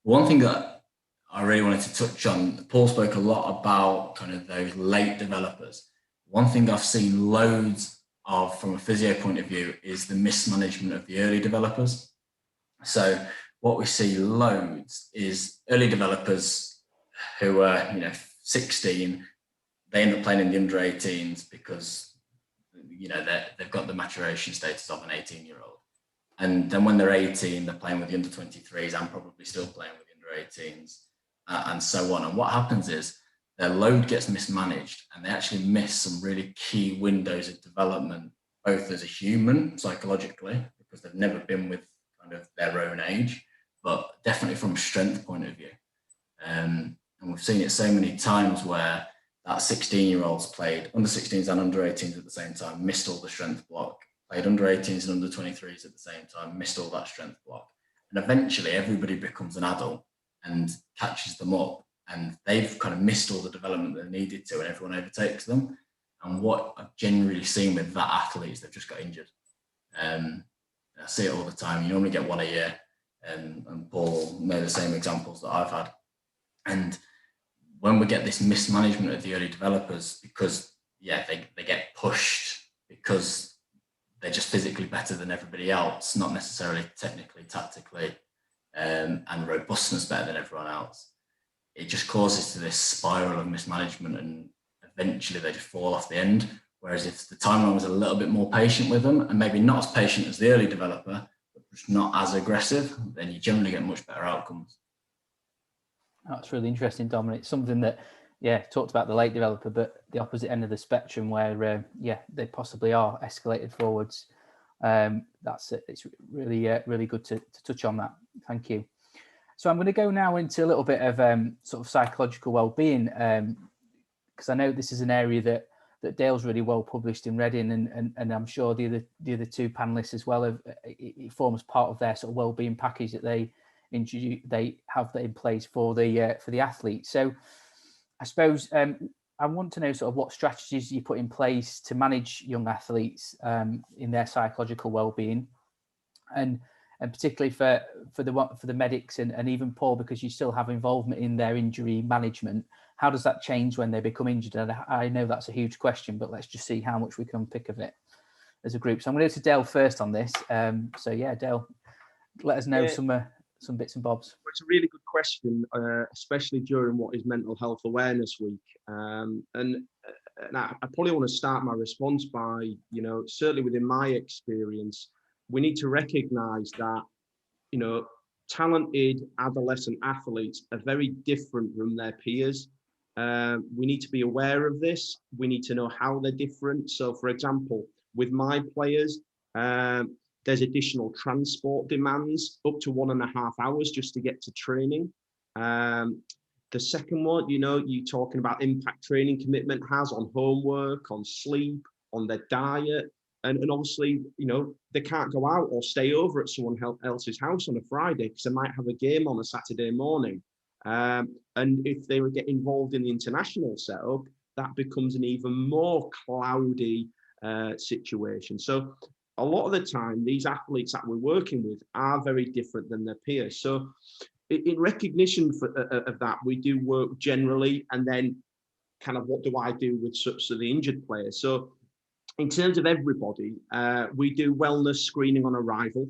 One thing that I really wanted to touch on, Paul spoke a lot about kind of those late developers. One thing I've seen loads of from a physio point of view is the mismanagement of the early developers. So what we see loads is early developers who are, 16, they end up playing in the under 18s because, they've got the maturation status of an 18-year-old. And then when they're 18, they're playing with the under 23s and probably still playing with the under 18s. And so on. And what happens is their load gets mismanaged and they actually miss some really key windows of development, both as a human, psychologically, because they've never been with kind of their own age, but definitely from a strength point of view. And we've seen it so many times where that 16-year-olds played under 16s and under 18s at the same time, missed all the strength block, played under 18s and under 23s at the same time, missed all that strength block. And eventually everybody becomes an adult and catches them up and they've kind of missed all the development they needed to, and everyone overtakes them. And what I've generally seen with that athlete is they've just got injured. I see it all the time. You normally get one a year, and Paul know the same examples that I've had. And when we get this mismanagement of the early developers, because they get pushed because they're just physically better than everybody else, not necessarily technically, tactically, and robustness better than everyone else. It just causes to this spiral of mismanagement, and eventually they just fall off the end. Whereas if the timeline was a little bit more patient with them, and maybe not as patient as the early developer, but just not as aggressive, then you generally get much better outcomes. That's really interesting, Dominic. Something that, talked about the late developer, but the opposite end of the spectrum where, they possibly are escalated forwards. It's really, really good to touch on that. Thank you. So I'm going to go now into a little bit of sort of psychological well-being, because I know this is an area that Dale's really well published in Reading, and I'm sure the other two panelists as well. It forms part of their sort of well-being package that they have that in place for the athletes. So I suppose I want to know sort of what strategies you put in place to manage young athletes in their psychological well-being, and particularly for the medics and even Paul, because you still have involvement in their injury management. How does that change when they become injured? And I know that's a huge question, but let's just see how much we can unpick of it as a group. So I'm going to go to Dale first on this. Dale, let us know some bits and bobs. It's a really good question, especially during what is Mental Health Awareness Week. And I probably want to start my response by, certainly within my experience, we need to recognise that, talented adolescent athletes are very different from their peers. We need to be aware of this. We need to know how they're different. So, for example, with my players, there's additional transport demands up to 1.5 hours just to get to training. The second one, you're talking about impact training commitment has on homework, on sleep, on their diet. And obviously, they can't go out or stay over at someone else's house on a Friday because they might have a game on a Saturday morning. And if they would get involved in the international setup, that becomes an even more cloudy situation. So a lot of the time, these athletes that we're working with are very different than their peers. So in recognition of that, we do work generally, and then kind of what do I do with such the injured players? So in terms of everybody, we do wellness screening on arrival.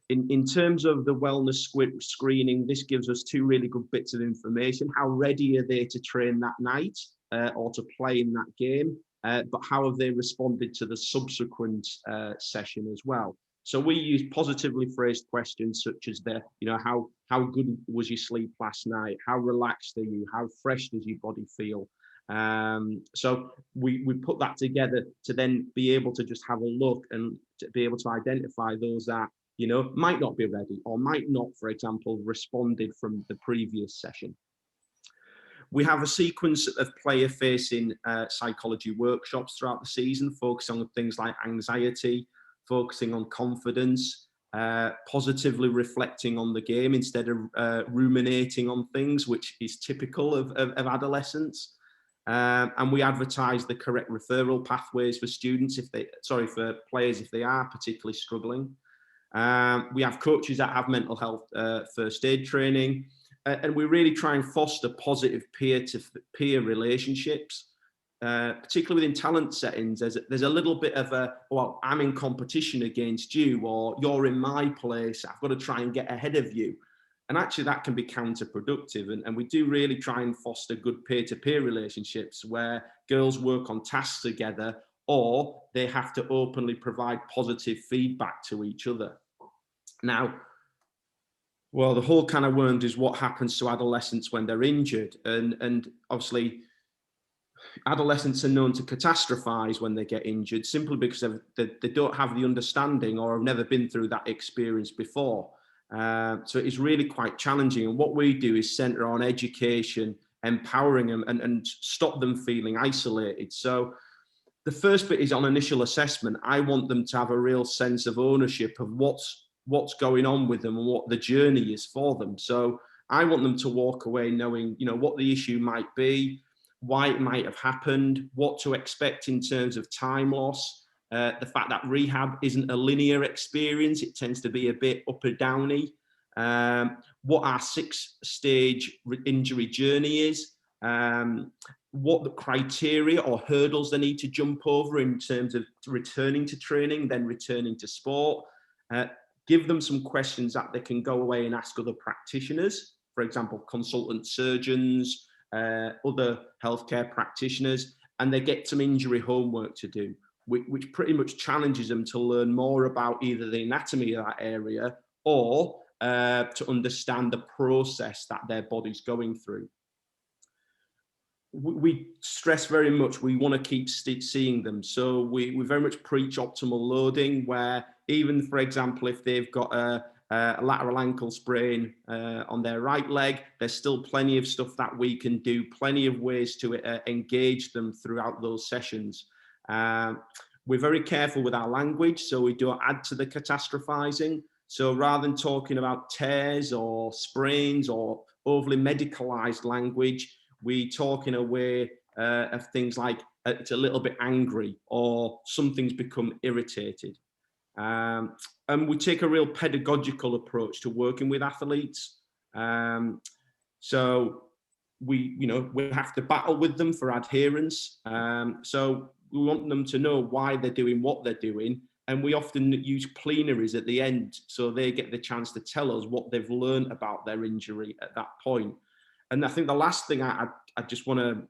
In terms of the wellness screening, this gives us two really good bits of information. How ready are they to train that night or to play in that game? But how have they responded to the subsequent session as well? So we use positively phrased questions such as how good was your sleep last night? How relaxed are you? How fresh does your body feel? So we put that together to then be able to just have a look and to be able to identify those that might not be ready or might not, for example, responded from the previous session. We have a sequence of player-facing psychology workshops throughout the season, focusing on things like anxiety, focusing on confidence, positively reflecting on the game instead of ruminating on things, which is typical of adolescents. And we advertise the correct referral pathways for for players if they are particularly struggling. We have coaches that have mental health first aid training, and we really try and foster positive peer-to-peer relationships, particularly within talent settings. There's a little bit of I'm in competition against you, or you're in my place, I've got to try and get ahead of you. And actually that can be counterproductive. And we do really try and foster good peer-to-peer relationships where girls work on tasks together, or they have to openly provide positive feedback to each other. Now, the whole kind of world is what happens to adolescents when they're injured. And obviously, adolescents are known to catastrophize when they get injured simply because they don't have the understanding or have never been through that experience before. So it's really quite challenging. And what we do is center on education, empowering them and stop them feeling isolated. So the first bit is on initial assessment. I want them to have a real sense of ownership of what's going on with them and what the journey is for them. So I want them to walk away knowing, what the issue might be, why it might have happened, what to expect in terms of time loss, the fact that rehab isn't a linear experience, it tends to be a bit up and downy, what our 6-stage injury journey is, what the criteria or hurdles they need to jump over in terms of returning to training, then returning to sport. Give them some questions that they can go away and ask other practitioners, for example, consultant surgeons, other healthcare practitioners, and they get some injury homework to do, which pretty much challenges them to learn more about either the anatomy of that area or to understand the process that their body's going through. We stress very much, we want to keep seeing them. So we very much preach optimal loading, where even, for example, if they've got a lateral ankle sprain on their right leg, there's still plenty of stuff that we can do, plenty of ways to engage them throughout those sessions. We're very careful with our language, so we don't add to the catastrophizing. So rather than talking about tears or sprains or overly medicalized language, we talk in a way of things like it's a little bit angry or something's become irritated. And we take a real pedagogical approach to working with athletes. So we have to battle with them for adherence. So we want them to know why they're doing what they're doing. And we often use plenaries at the end, so they get the chance to tell us what they've learned about their injury at that point. And I think the last thing I just want to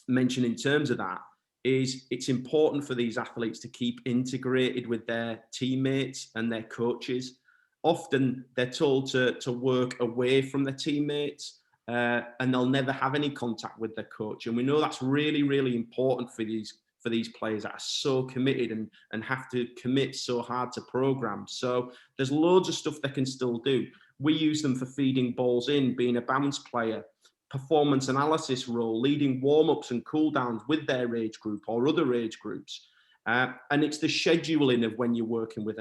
mention in terms of that is it's important for these athletes to keep integrated with their teammates and their coaches. Often they're told to work away from their teammates and they'll never have any contact with their coach. And we know that's really, really important for these players that are so committed and have to commit so hard to programs. So there's loads of stuff they can still do. We use them for feeding balls in, being a bounce player, performance analysis role, leading warm-ups and cool-downs with their age group or other age groups. And it's the scheduling of when you're working with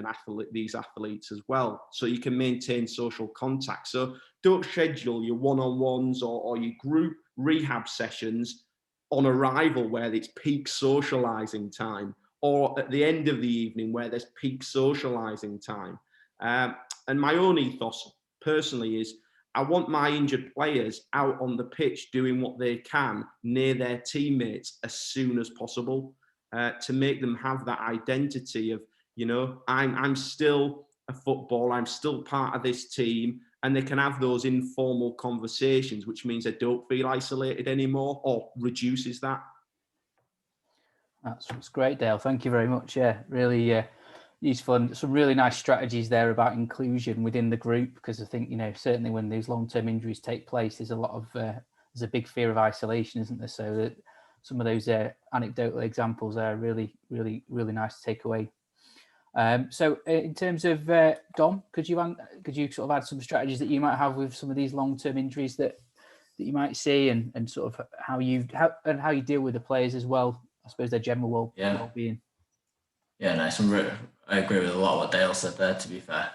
these athletes as well, so you can maintain social contact. So don't schedule your one-on-ones or your group rehab sessions on arrival where it's peak socializing time, or at the end of the evening where there's peak socializing time. And my own ethos personally is I want my injured players out on the pitch doing what they can near their teammates as soon as possible, to make them have that identity of, I'm still a footballer, I'm still part of this team, and they can have those informal conversations, which means they don't feel isolated anymore or reduces that. That's great, Dale. Thank you very much. Yeah, really useful, and some really nice strategies there about inclusion within the group, because I think, certainly when these long-term injuries take place, there's a lot of there's a big fear of isolation, isn't there? So that some of those anecdotal examples are really, really, really nice to take away. So in terms of Dom, could you sort of add some strategies that you might have with some of these long-term injuries that you might see, and sort of how you deal with the players as well, I suppose, their general well-being? Yeah, nice. I agree with a lot of what Dale said there, to be fair.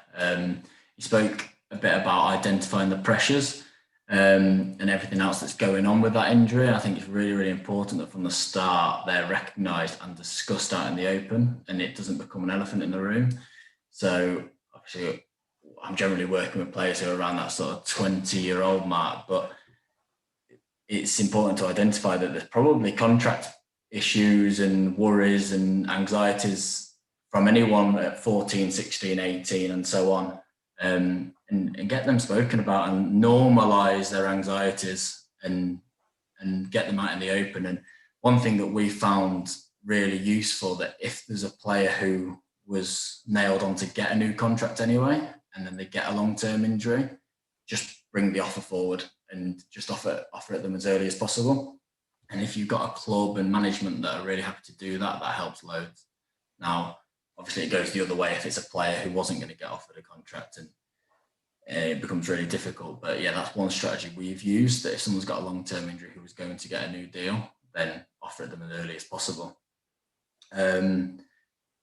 He spoke a bit about identifying the pressures and everything else that's going on with that injury. I think it's really, really important that from the start they're recognised and discussed out in the open, and it doesn't become an elephant in the room. So obviously I'm generally working with players who are around that sort of 20-year-old mark, but it's important to identify that there's probably contract issues and worries and anxieties from anyone at 14, 16, 18 and so on, and get them spoken about and normalise their anxieties and get them out in the open. And one thing that we found really useful, that if there's a player who was nailed on to get a new contract anyway, and then they get a long-term injury, just bring the offer forward and just offer it them as early as possible. And if you've got a club and management that are really happy to do that, that helps loads. Now, obviously it goes the other way if it's a player who wasn't going to get offered a contract, and it becomes really difficult. But yeah, that's one strategy we've used, that if someone's got a long-term injury who was going to get a new deal, then offer it them as early as possible. And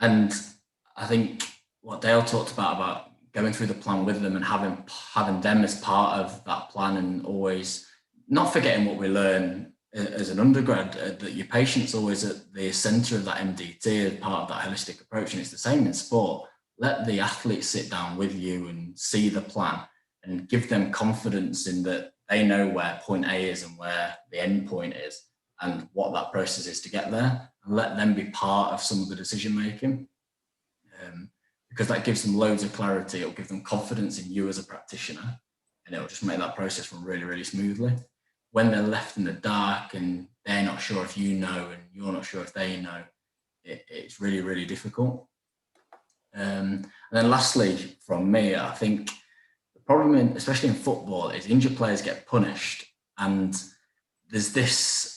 I think what Dale talked about going through the plan with them and having them as part of that plan, and always not forgetting what we learn as an undergrad, that your patient's always at the centre of that MDT as part of that holistic approach. And it's the same in sport. Let the athletes sit down with you and see the plan, and give them confidence in that they know where point A is and where the end point is and what that process is to get there, and let them be part of some of the decision making, because that gives them loads of clarity. It'll give them confidence in you as a practitioner, and it'll just make that process run really, really smoothly. When they're left in the dark and they're not sure if you know and you're not sure if they know, it's really, really difficult. And then lastly, from me, I think the problem, especially in football, is injured players get punished, and there's this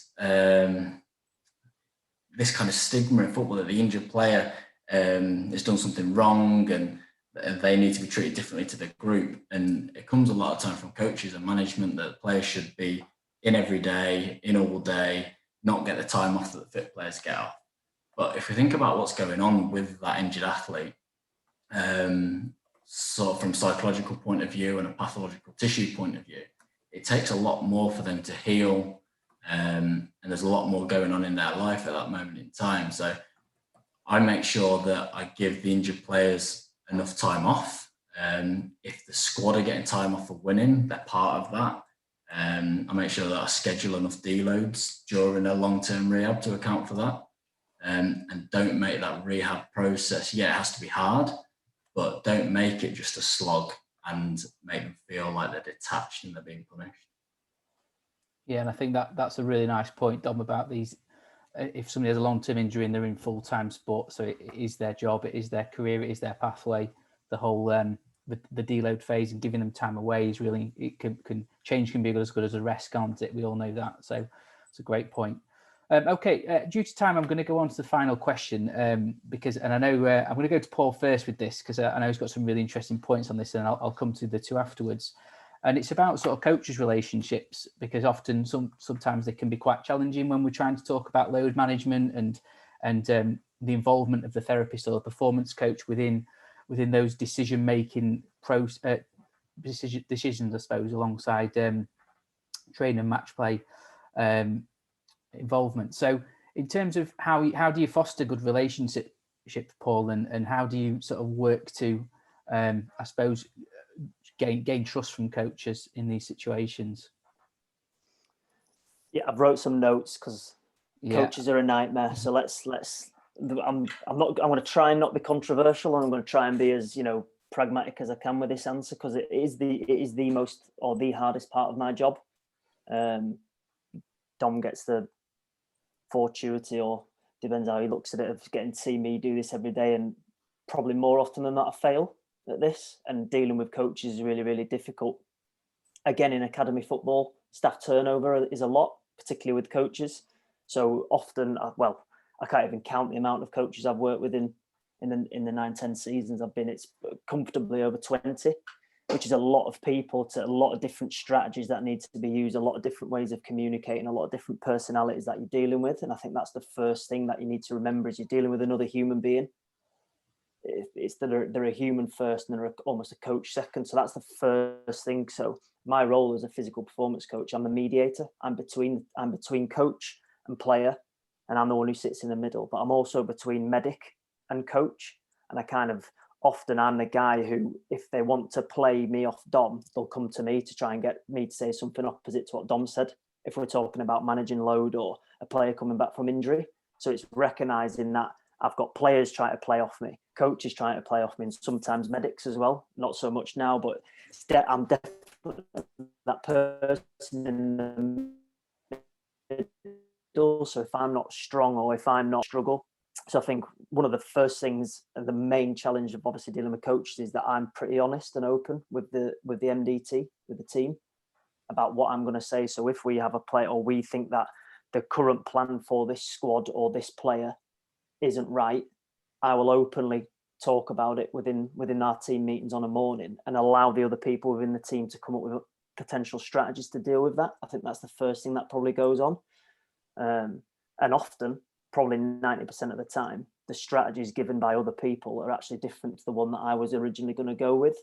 this kind of stigma in football that the injured player has done something wrong and they need to be treated differently to the group. And it comes a lot of time from coaches and management that players should be in every day, in all day, not get the time off that the fit players get off. But if we think about what's going on with that injured athlete, sort of from a psychological point of view and a pathological tissue point of view, it takes a lot more for them to heal, and there's a lot more going on in their life at that moment in time. So I make sure that I give the injured players enough time off. If the squad are getting time off for winning, they're part of that. I make sure that I schedule enough deloads during a long-term rehab to account for that, and don't make that rehab process, it has to be hard, but don't make it just a slog and make them feel like they're detached and they're being punished. Yeah, and I think that's a really nice point, Dom, about these. If somebody has a long-term injury and they're in full-time sport, so it is their job, it is their career, it is their pathway, the whole the deload phase and giving them time away is really, it can change can be as good as a rest, can't it? We all know that. So it's a great point. Okay, due to time, I'm going to go on to the final question, because, and I know I'm going to go to Paul first with this, because I know he's got some really interesting points on this, and I'll come to the two afterwards. And it's about sort of coaches' relationships, because often sometimes they can be quite challenging when we're trying to talk about load management and the involvement of the therapist or the performance coach within those decision-making decisions, I suppose, alongside training and match play involvement. So in terms of how do you foster good relationship, Paul, and how do you sort of work to, I suppose, gain trust from coaches in these situations? Yeah, I've wrote some notes because coaches are a nightmare. So I'm going to try and not be controversial, and I'm going to try and be as pragmatic as I can with this answer, because it is the most, or the hardest part of my job. Dom gets the fortuity, or depends how he looks at it, of getting to see me do this every day, and probably more often than not I fail at this, and dealing with coaches is really, really difficult. Again, in academy football, staff turnover is a lot, particularly with coaches. So often, I can't even count the amount of coaches I've worked with in the 9-10 seasons I've been. It's comfortably over 20, which is a lot of people, to a lot of different strategies that need to be used, a lot of different ways of communicating, a lot of different personalities that you're dealing with. And I think that's the first thing that you need to remember, is you're dealing with another human being. It's that they're a human first, and they're almost a coach second. So that's the first thing. So my role as a physical performance coach, I'm a mediator. I'm between coach and player, and I'm the one who sits in the middle. But I'm also between medic and coach. And I'm the guy who, if they want to play me off Dom, they'll come to me to try and get me to say something opposite to what Dom said, if we're talking about managing load or a player coming back from injury. So it's recognizing that I've got players trying to play off me, coaches trying to play off me, and sometimes medics as well. Not so much now, but I'm definitely that person in the middle. So if I'm not strong, or if I'm not struggle. So I think one of the first things, and the main challenge of obviously dealing with coaches, is that I'm pretty honest and open with the MDT, with the team, about what I'm going to say. So if we have a play, or we think that the current plan for this squad or this player isn't right, I will openly talk about it within our team meetings on a morning, and allow the other people within the team to come up with potential strategies to deal with that. I think that's the first thing that probably goes on. And often, probably 90% of the time, the strategies given by other people are actually different to the one that I was originally going to go with.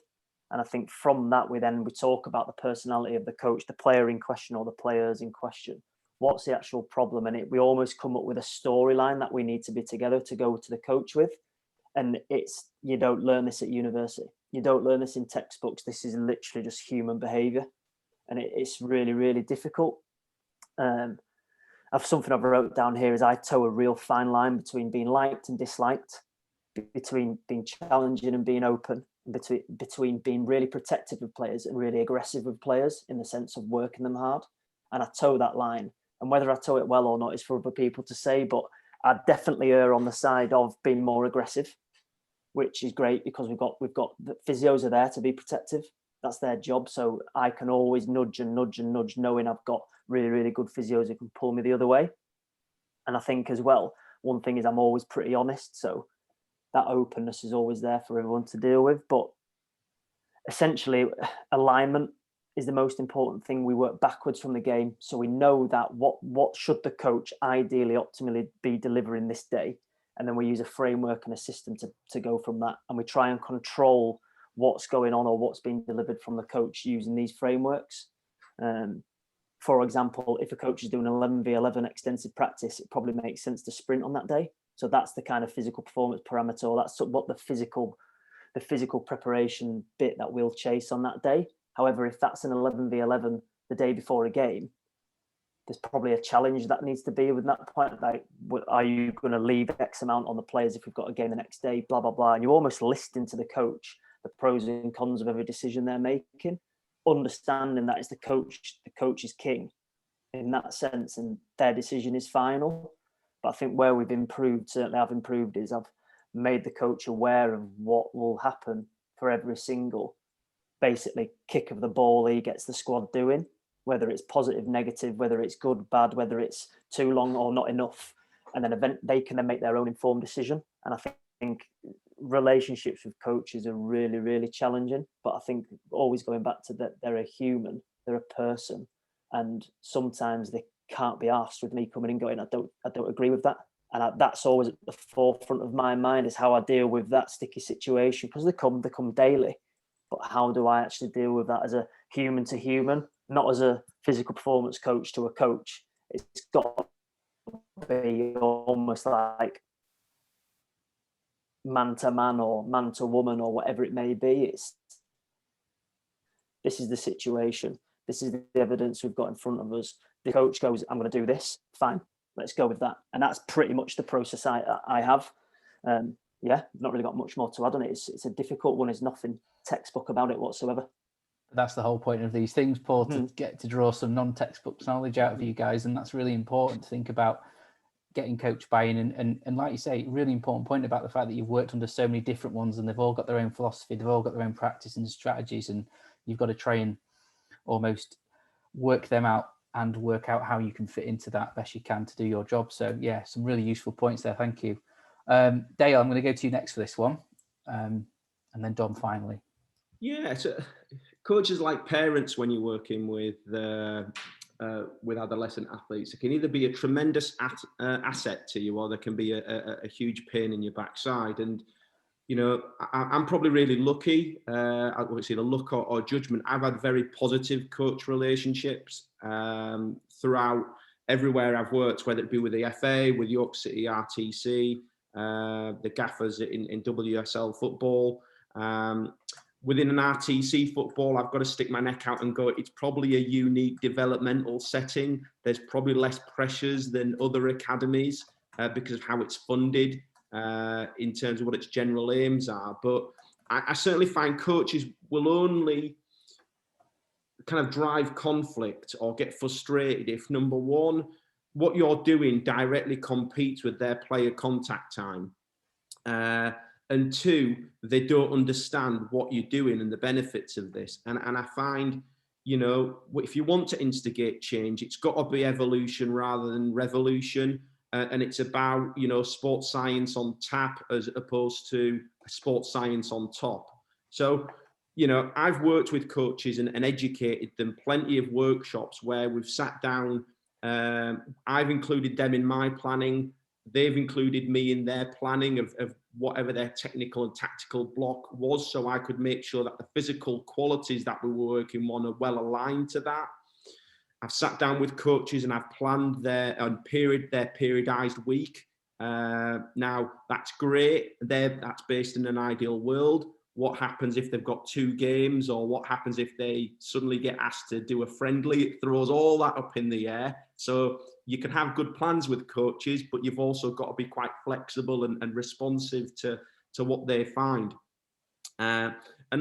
And I think from that, we talk about the personality of the coach, the player in question or the players in question. What's the actual problem? And we almost come up with a storyline that we need to be together to go to the coach with. And you don't learn this at university. You don't learn this in textbooks. This is literally just human behavior. And it's really, really difficult. Something I've wrote down here is I toe a real fine line between being liked and disliked, between being challenging and being open, between being really protective of players and really aggressive with players in the sense of working them hard. And I toe that line. And whether I toe it well or not is for other people to say, but I definitely err on the side of being more aggressive, which is great because we've got the physios are there to be protective. That's their job. So I can always nudge and nudge and nudge, knowing I've got really, really good physios who can pull me the other way. And I think as well, one thing is I'm always pretty honest. So that openness is always there for everyone to deal with. But essentially, alignment is the most important thing. We work backwards from the game. So we know that what should the coach ideally, optimally be delivering this day? And then we use a framework and a system to go from that. And we try and control what's going on or what's being delivered from the coach using these frameworks. For example, if a coach is doing 11v11 extensive practice, it probably makes sense to sprint on that day. So that's the kind of physical performance parameter. That's what the physical preparation bit that we'll chase on that day. However, if that's an 11v11 the day before a game, there's probably a challenge that needs to be with that point. Like, are you going to leave X amount on the players if we've got a game the next day, blah, blah, blah. And you almost listen to the coach, the pros and cons of every decision they're making, understanding that it's the coach is king in that sense, and their decision is final. But I think where we've improved, certainly I've improved, is I've made the coach aware of what will happen for every single, basically, kick of the ball he gets the squad doing, whether it's positive, negative, whether it's good, bad, whether it's too long or not enough. And then they can then make their own informed decision. And I think relationships with coaches are really, really challenging. But I think always going back to that, they're a human, they're a person. And sometimes they can't be asked with me coming and going, I don't agree with that. And that's always at the forefront of my mind, is how I deal with that sticky situation, because they come daily. But how do I actually deal with that as a human to human, not as a physical performance coach to a coach? It's got to be almost like man to man or man to woman or whatever it may be. This is the situation. This is the evidence we've got in front of us. The coach goes, I'm going to do this. Fine, let's go with that. And that's pretty much the process I have. Yeah, not really got much more to add on it. It's a difficult one. There's nothing textbook about it whatsoever. That's the whole point of these things, Paul, to get to draw some non-textbooks knowledge out of you guys. And that's really important to think about getting coach buy-in. And like you say, really important point about the fact that you've worked under so many different ones and they've all got their own philosophy, they've all got their own practice and strategies, and you've got to try and almost work them out and work out how you can fit into that best you can to do your job. So yeah, some really useful points there. Thank you. Dale, I'm going to go to you next for this one, and then Dom finally. Yeah, so coaches like parents when you're working with adolescent athletes. It can either be a tremendous asset to you, or there can be a huge pain in your backside. And you know, I'm probably really lucky. I won't say the luck or judgment. I've had very positive coach relationships throughout everywhere I've worked, whether it be with the FA, with York City RTC, the gaffers in WSL football. Within an RTC football, I've got to stick my neck out and go, it's probably a unique developmental setting. There's probably less pressures than other academies because of how it's funded in terms of what its general aims are. But I certainly find coaches will only kind of drive conflict or get frustrated if, number one, what you're doing directly competes with their player contact time. And two, they don't understand what you're doing and the benefits of this. And I find, you know, if you want to instigate change, it's got to be evolution rather than revolution. And it's about, you know, sports science on tap as opposed to sports science on top. So, you know, I've worked with coaches and educated them, plenty of workshops where we've sat down. I've included them in my planning. they've included me in their planning of whatever their technical and tactical block was, so I could make sure that the physical qualities that we were working on are well aligned to that. I've sat down with coaches and I've planned their periodized week. Now that's great. That's based in an ideal world. What happens if they've got 2 games, or what happens if they suddenly get asked to do a friendly? It throws all that up in the air. So you can have good plans with coaches, but you've also got to be quite flexible and responsive to what they find. And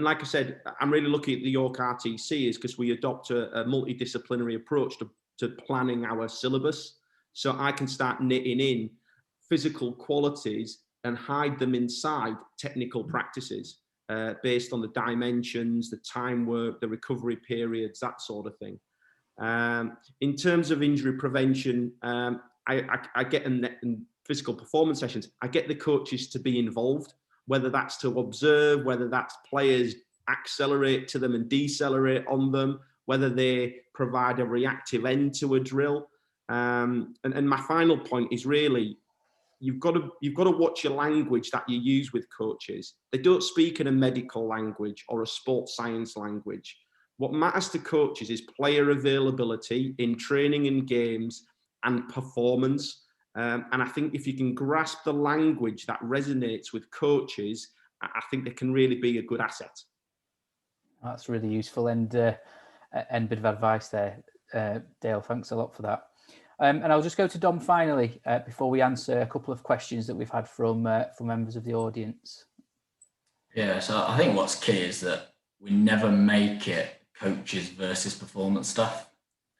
like I said, I'm really lucky at the York RTC is because we adopt a multidisciplinary approach to planning our syllabus. So I can start knitting in physical qualities and hide them inside technical practices based on the dimensions, the time work, the recovery periods, that sort of thing. In terms of injury prevention, I get in physical performance sessions, I get the coaches to be involved, whether that's to observe, whether that's players accelerate to them and decelerate on them, whether they provide a reactive end to a drill. And my final point is really, you've got to watch your language that you use with coaches. They don't speak in a medical language or a sports science language. What matters to coaches is player availability in training and games and performance. And I think if you can grasp the language that resonates with coaches, I think they can really be a good asset. That's really useful and bit of advice there, Dale. Thanks a lot for that. And I'll just go to Dom finally before we answer a couple of questions that we've had from members of the audience. Yeah, so I think what's key is that we never make it coaches versus performance staff.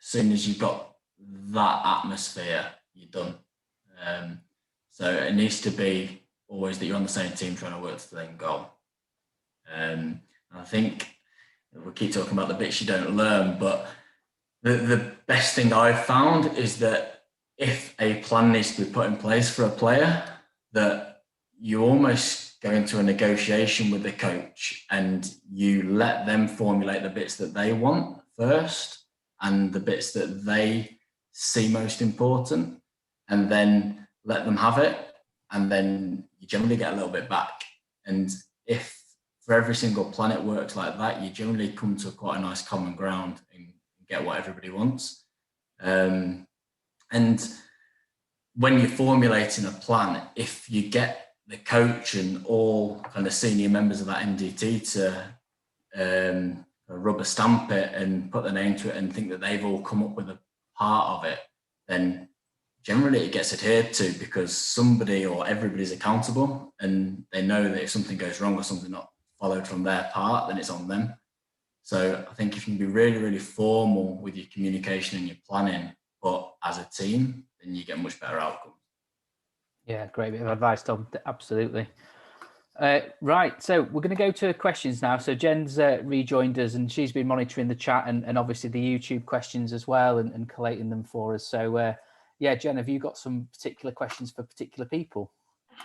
As soon as you've got that atmosphere, you're done. So it needs to be always that you're on the same team trying to work to the same goal. And I think we keep talking about the bits you don't learn, but the best thing I've found is that if a plan needs to be put in place for a player, that you almost go into a negotiation with the coach and you let them formulate the bits that they want first and the bits that they see most important, and then let them have it. And then you generally get a little bit back. And if for every single plan it works like that, you generally come to quite a nice common ground and get what everybody wants. And when you're formulating a plan, if you get the coach and all kind of senior members of that MDT to rubber stamp it and put their name to it and think that they've all come up with a part of it, then generally it gets adhered to because somebody or everybody's accountable and they know that if something goes wrong or something not followed from their part, then it's on them. So I think if you can be really, really formal with your communication and your planning, but as a team, then you get much better outcomes. Yeah, great bit of advice, Tom. Absolutely. Right, so we're going to go to questions now. So Jen's rejoined us and she's been monitoring the chat and obviously the YouTube questions as well and collating them for us. So yeah, Jen, have you got some particular questions for particular people?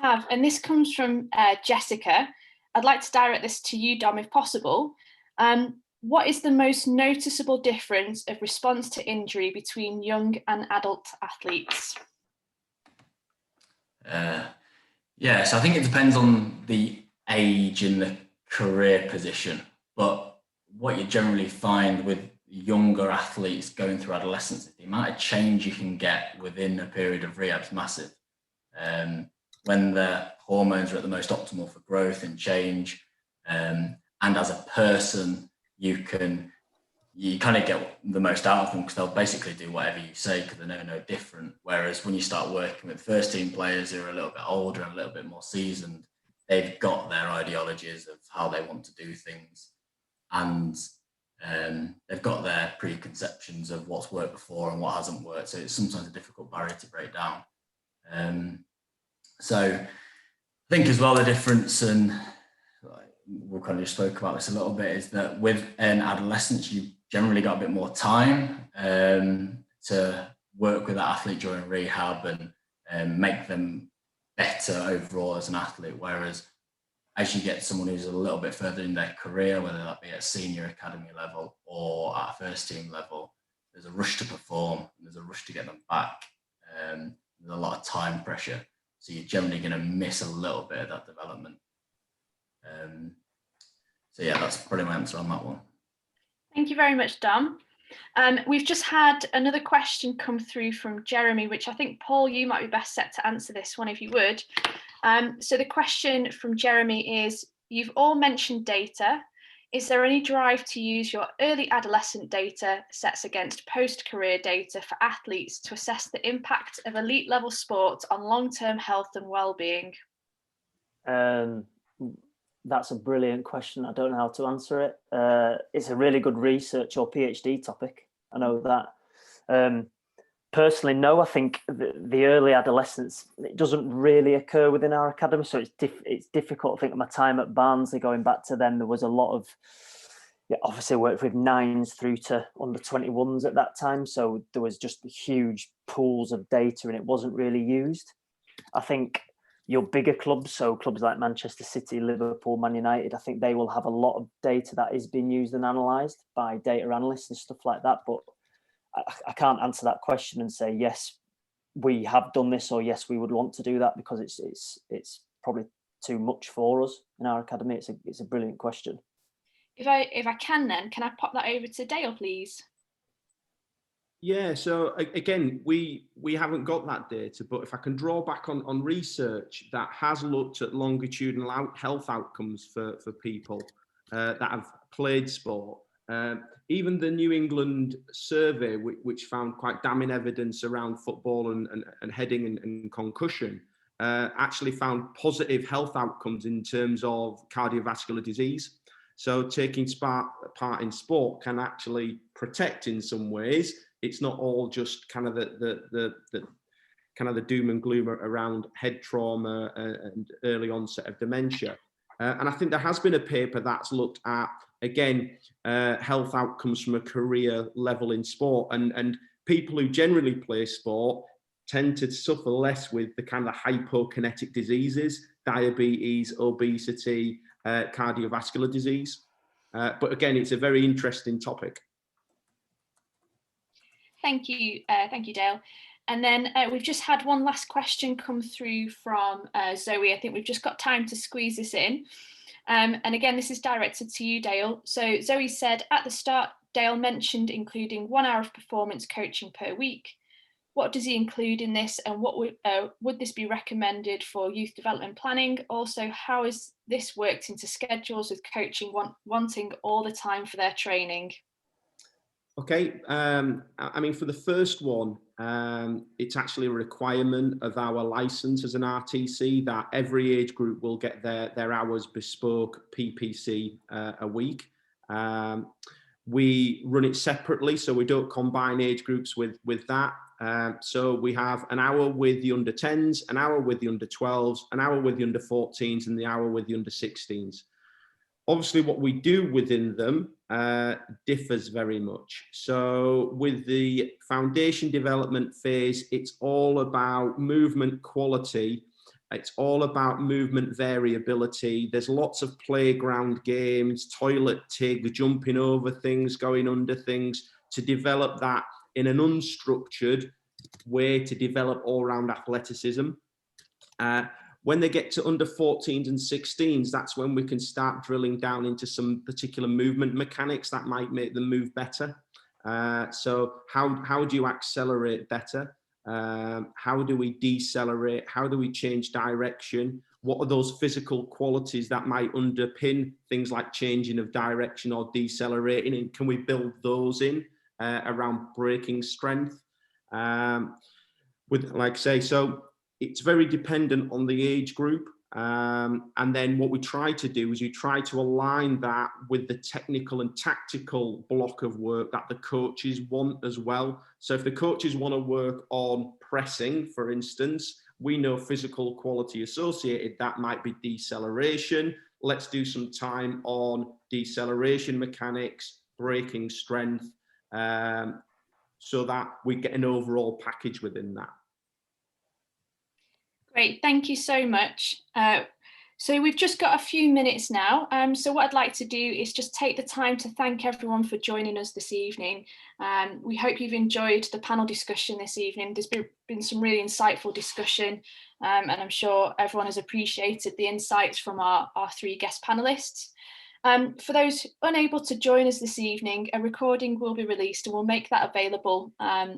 I have, and this comes from Jessica. I'd like to direct this to you, Dom, if possible. What is the most noticeable difference of response to injury between young and adult athletes? Yeah, so I think it depends on the age and the career position. But what you generally find with younger athletes going through adolescence, the amount of change you can get within a period of rehab is massive. When the hormones are at the most optimal for growth and change, and as a person, you kind of get the most out of them because they'll basically do whatever you say because they know no different. Whereas when you start working with first team players who are a little bit older and a little bit more seasoned, they've got their ideologies of how they want to do things, and they've got their preconceptions of what's worked before and what hasn't worked. So it's sometimes a difficult barrier to break down. So I think as well the difference, and we kind of just spoke about this a little bit, is that with an adolescence, you've generally got a bit more time to work with that athlete during rehab and make them better overall as an athlete. Whereas as you get someone who's a little bit further in their career, whether that be at senior academy level or at first team level, there's a rush to perform and there's a rush to get them back. There's a lot of time pressure. So you're generally going to miss a little bit of that development. So yeah, that's probably my answer on that one. Thank you very much, Dom. We've just had another question come through from Jeremy, which I think, Paul, you might be best set to answer this one if you would. So the question from Jeremy is, you've all mentioned data. Is there any drive to use your early adolescent data sets against post-career data for athletes to assess the impact of elite level sport on long-term health and well-being? That's a brilliant question. I don't know how to answer it. It's a really good research or PhD topic. I know that. Personally, no, I think the early adolescence, it doesn't really occur within our academy. So it's difficult. I think of my time at Barnsley, going back to then, there was a lot of, obviously worked with 9s through to under 21s at that time. So there was just huge pools of data and it wasn't really used. I think your bigger clubs, so clubs like Manchester City, Liverpool, Man United, I think they will have a lot of data that is being used and analysed by data analysts and stuff like that. But I can't answer that question and say, yes, we have done this, or yes, we would want to do that, because it's probably too much for us in our academy. It's a brilliant question. If I can then, can I pop that over to Dale, please? Yeah, so again, we haven't got that data, but if I can draw back on research that has looked at longitudinal health outcomes for people that have played sport, even the New England survey, which found quite damning evidence around football and heading and concussion, actually found positive health outcomes in terms of cardiovascular disease. So taking part in sport can actually protect in some ways. It's not all just kind of the kind of the doom and gloom around head trauma and early onset of dementia. And I think there has been a paper that's looked at, again, health outcomes from a career level in sport, and people who generally play sport tend to suffer less with the kind of hypokinetic diseases, diabetes, obesity, cardiovascular disease. But again, it's a very interesting topic. Thank you, Dale. And then we've just had one last question come through from Zoe. I think we've just got time to squeeze this in. And again, this is directed to you, Dale. So Zoe said, at the start, Dale mentioned including 1 hour of performance coaching per week. What does he include in this, and what would this be recommended for youth development planning? Also, how is this worked into schedules with coaching wanting all the time for their training? Okay, I mean, for the first one, it's actually a requirement of our license as an RTC that every age group will get their hours bespoke PPC a week. We run it separately, so we don't combine age groups with that. So we have an hour with the under 10s, an hour with the under 12s, an hour with the under 14s, and the hour with the under 16s. Obviously, what we do within them differs very much. So with the foundation development phase, it's all about movement quality. It's all about movement variability. There's lots of playground games, toilet tig, jumping over things, going under things, to develop that in an unstructured way to develop all-round athleticism. When they get to under 14s and 16s, that's when we can start drilling down into some particular movement mechanics that might make them move better. So how do you accelerate better? How do we decelerate? How do we change direction? What are those physical qualities that might underpin things like changing of direction or decelerating? And can we build those in around braking strength? With, like I say, so it's very dependent on the age group. And then what we try to do is you try to align that with the technical and tactical block of work that the coaches want as well. So if the coaches want to work on pressing, for instance, we know physical quality associated, that might be deceleration. Let's do some time on deceleration mechanics, braking strength, so that we get an overall package within that. Great, thank you so much. So we've just got a few minutes now. So what I'd like to do is just take the time to thank everyone for joining us this evening. We hope you've enjoyed the panel discussion this evening. There's been some really insightful discussion, and I'm sure everyone has appreciated the insights from our three guest panelists. For those unable to join us this evening, a recording will be released and we'll make that available.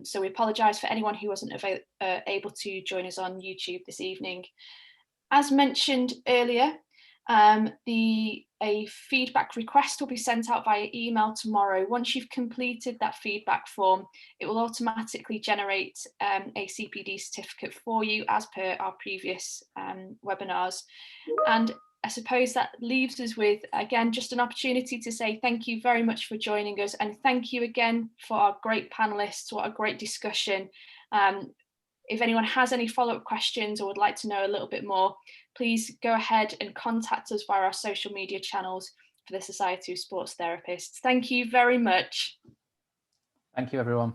So we apologise for anyone who wasn't able to join us on YouTube this evening. As mentioned earlier, a feedback request will be sent out via email tomorrow. Once you've completed that feedback form, it will automatically generate a CPD certificate for you as per our previous webinars. And I suppose that leaves us with, again, just an opportunity to say thank you very much for joining us, and thank you again for our great panelists. What a great discussion. If anyone has any follow-up questions or would like to know a little bit more, please go ahead and contact us via our social media channels for the Society of Sports Therapists. Thank you very much. Thank you, everyone.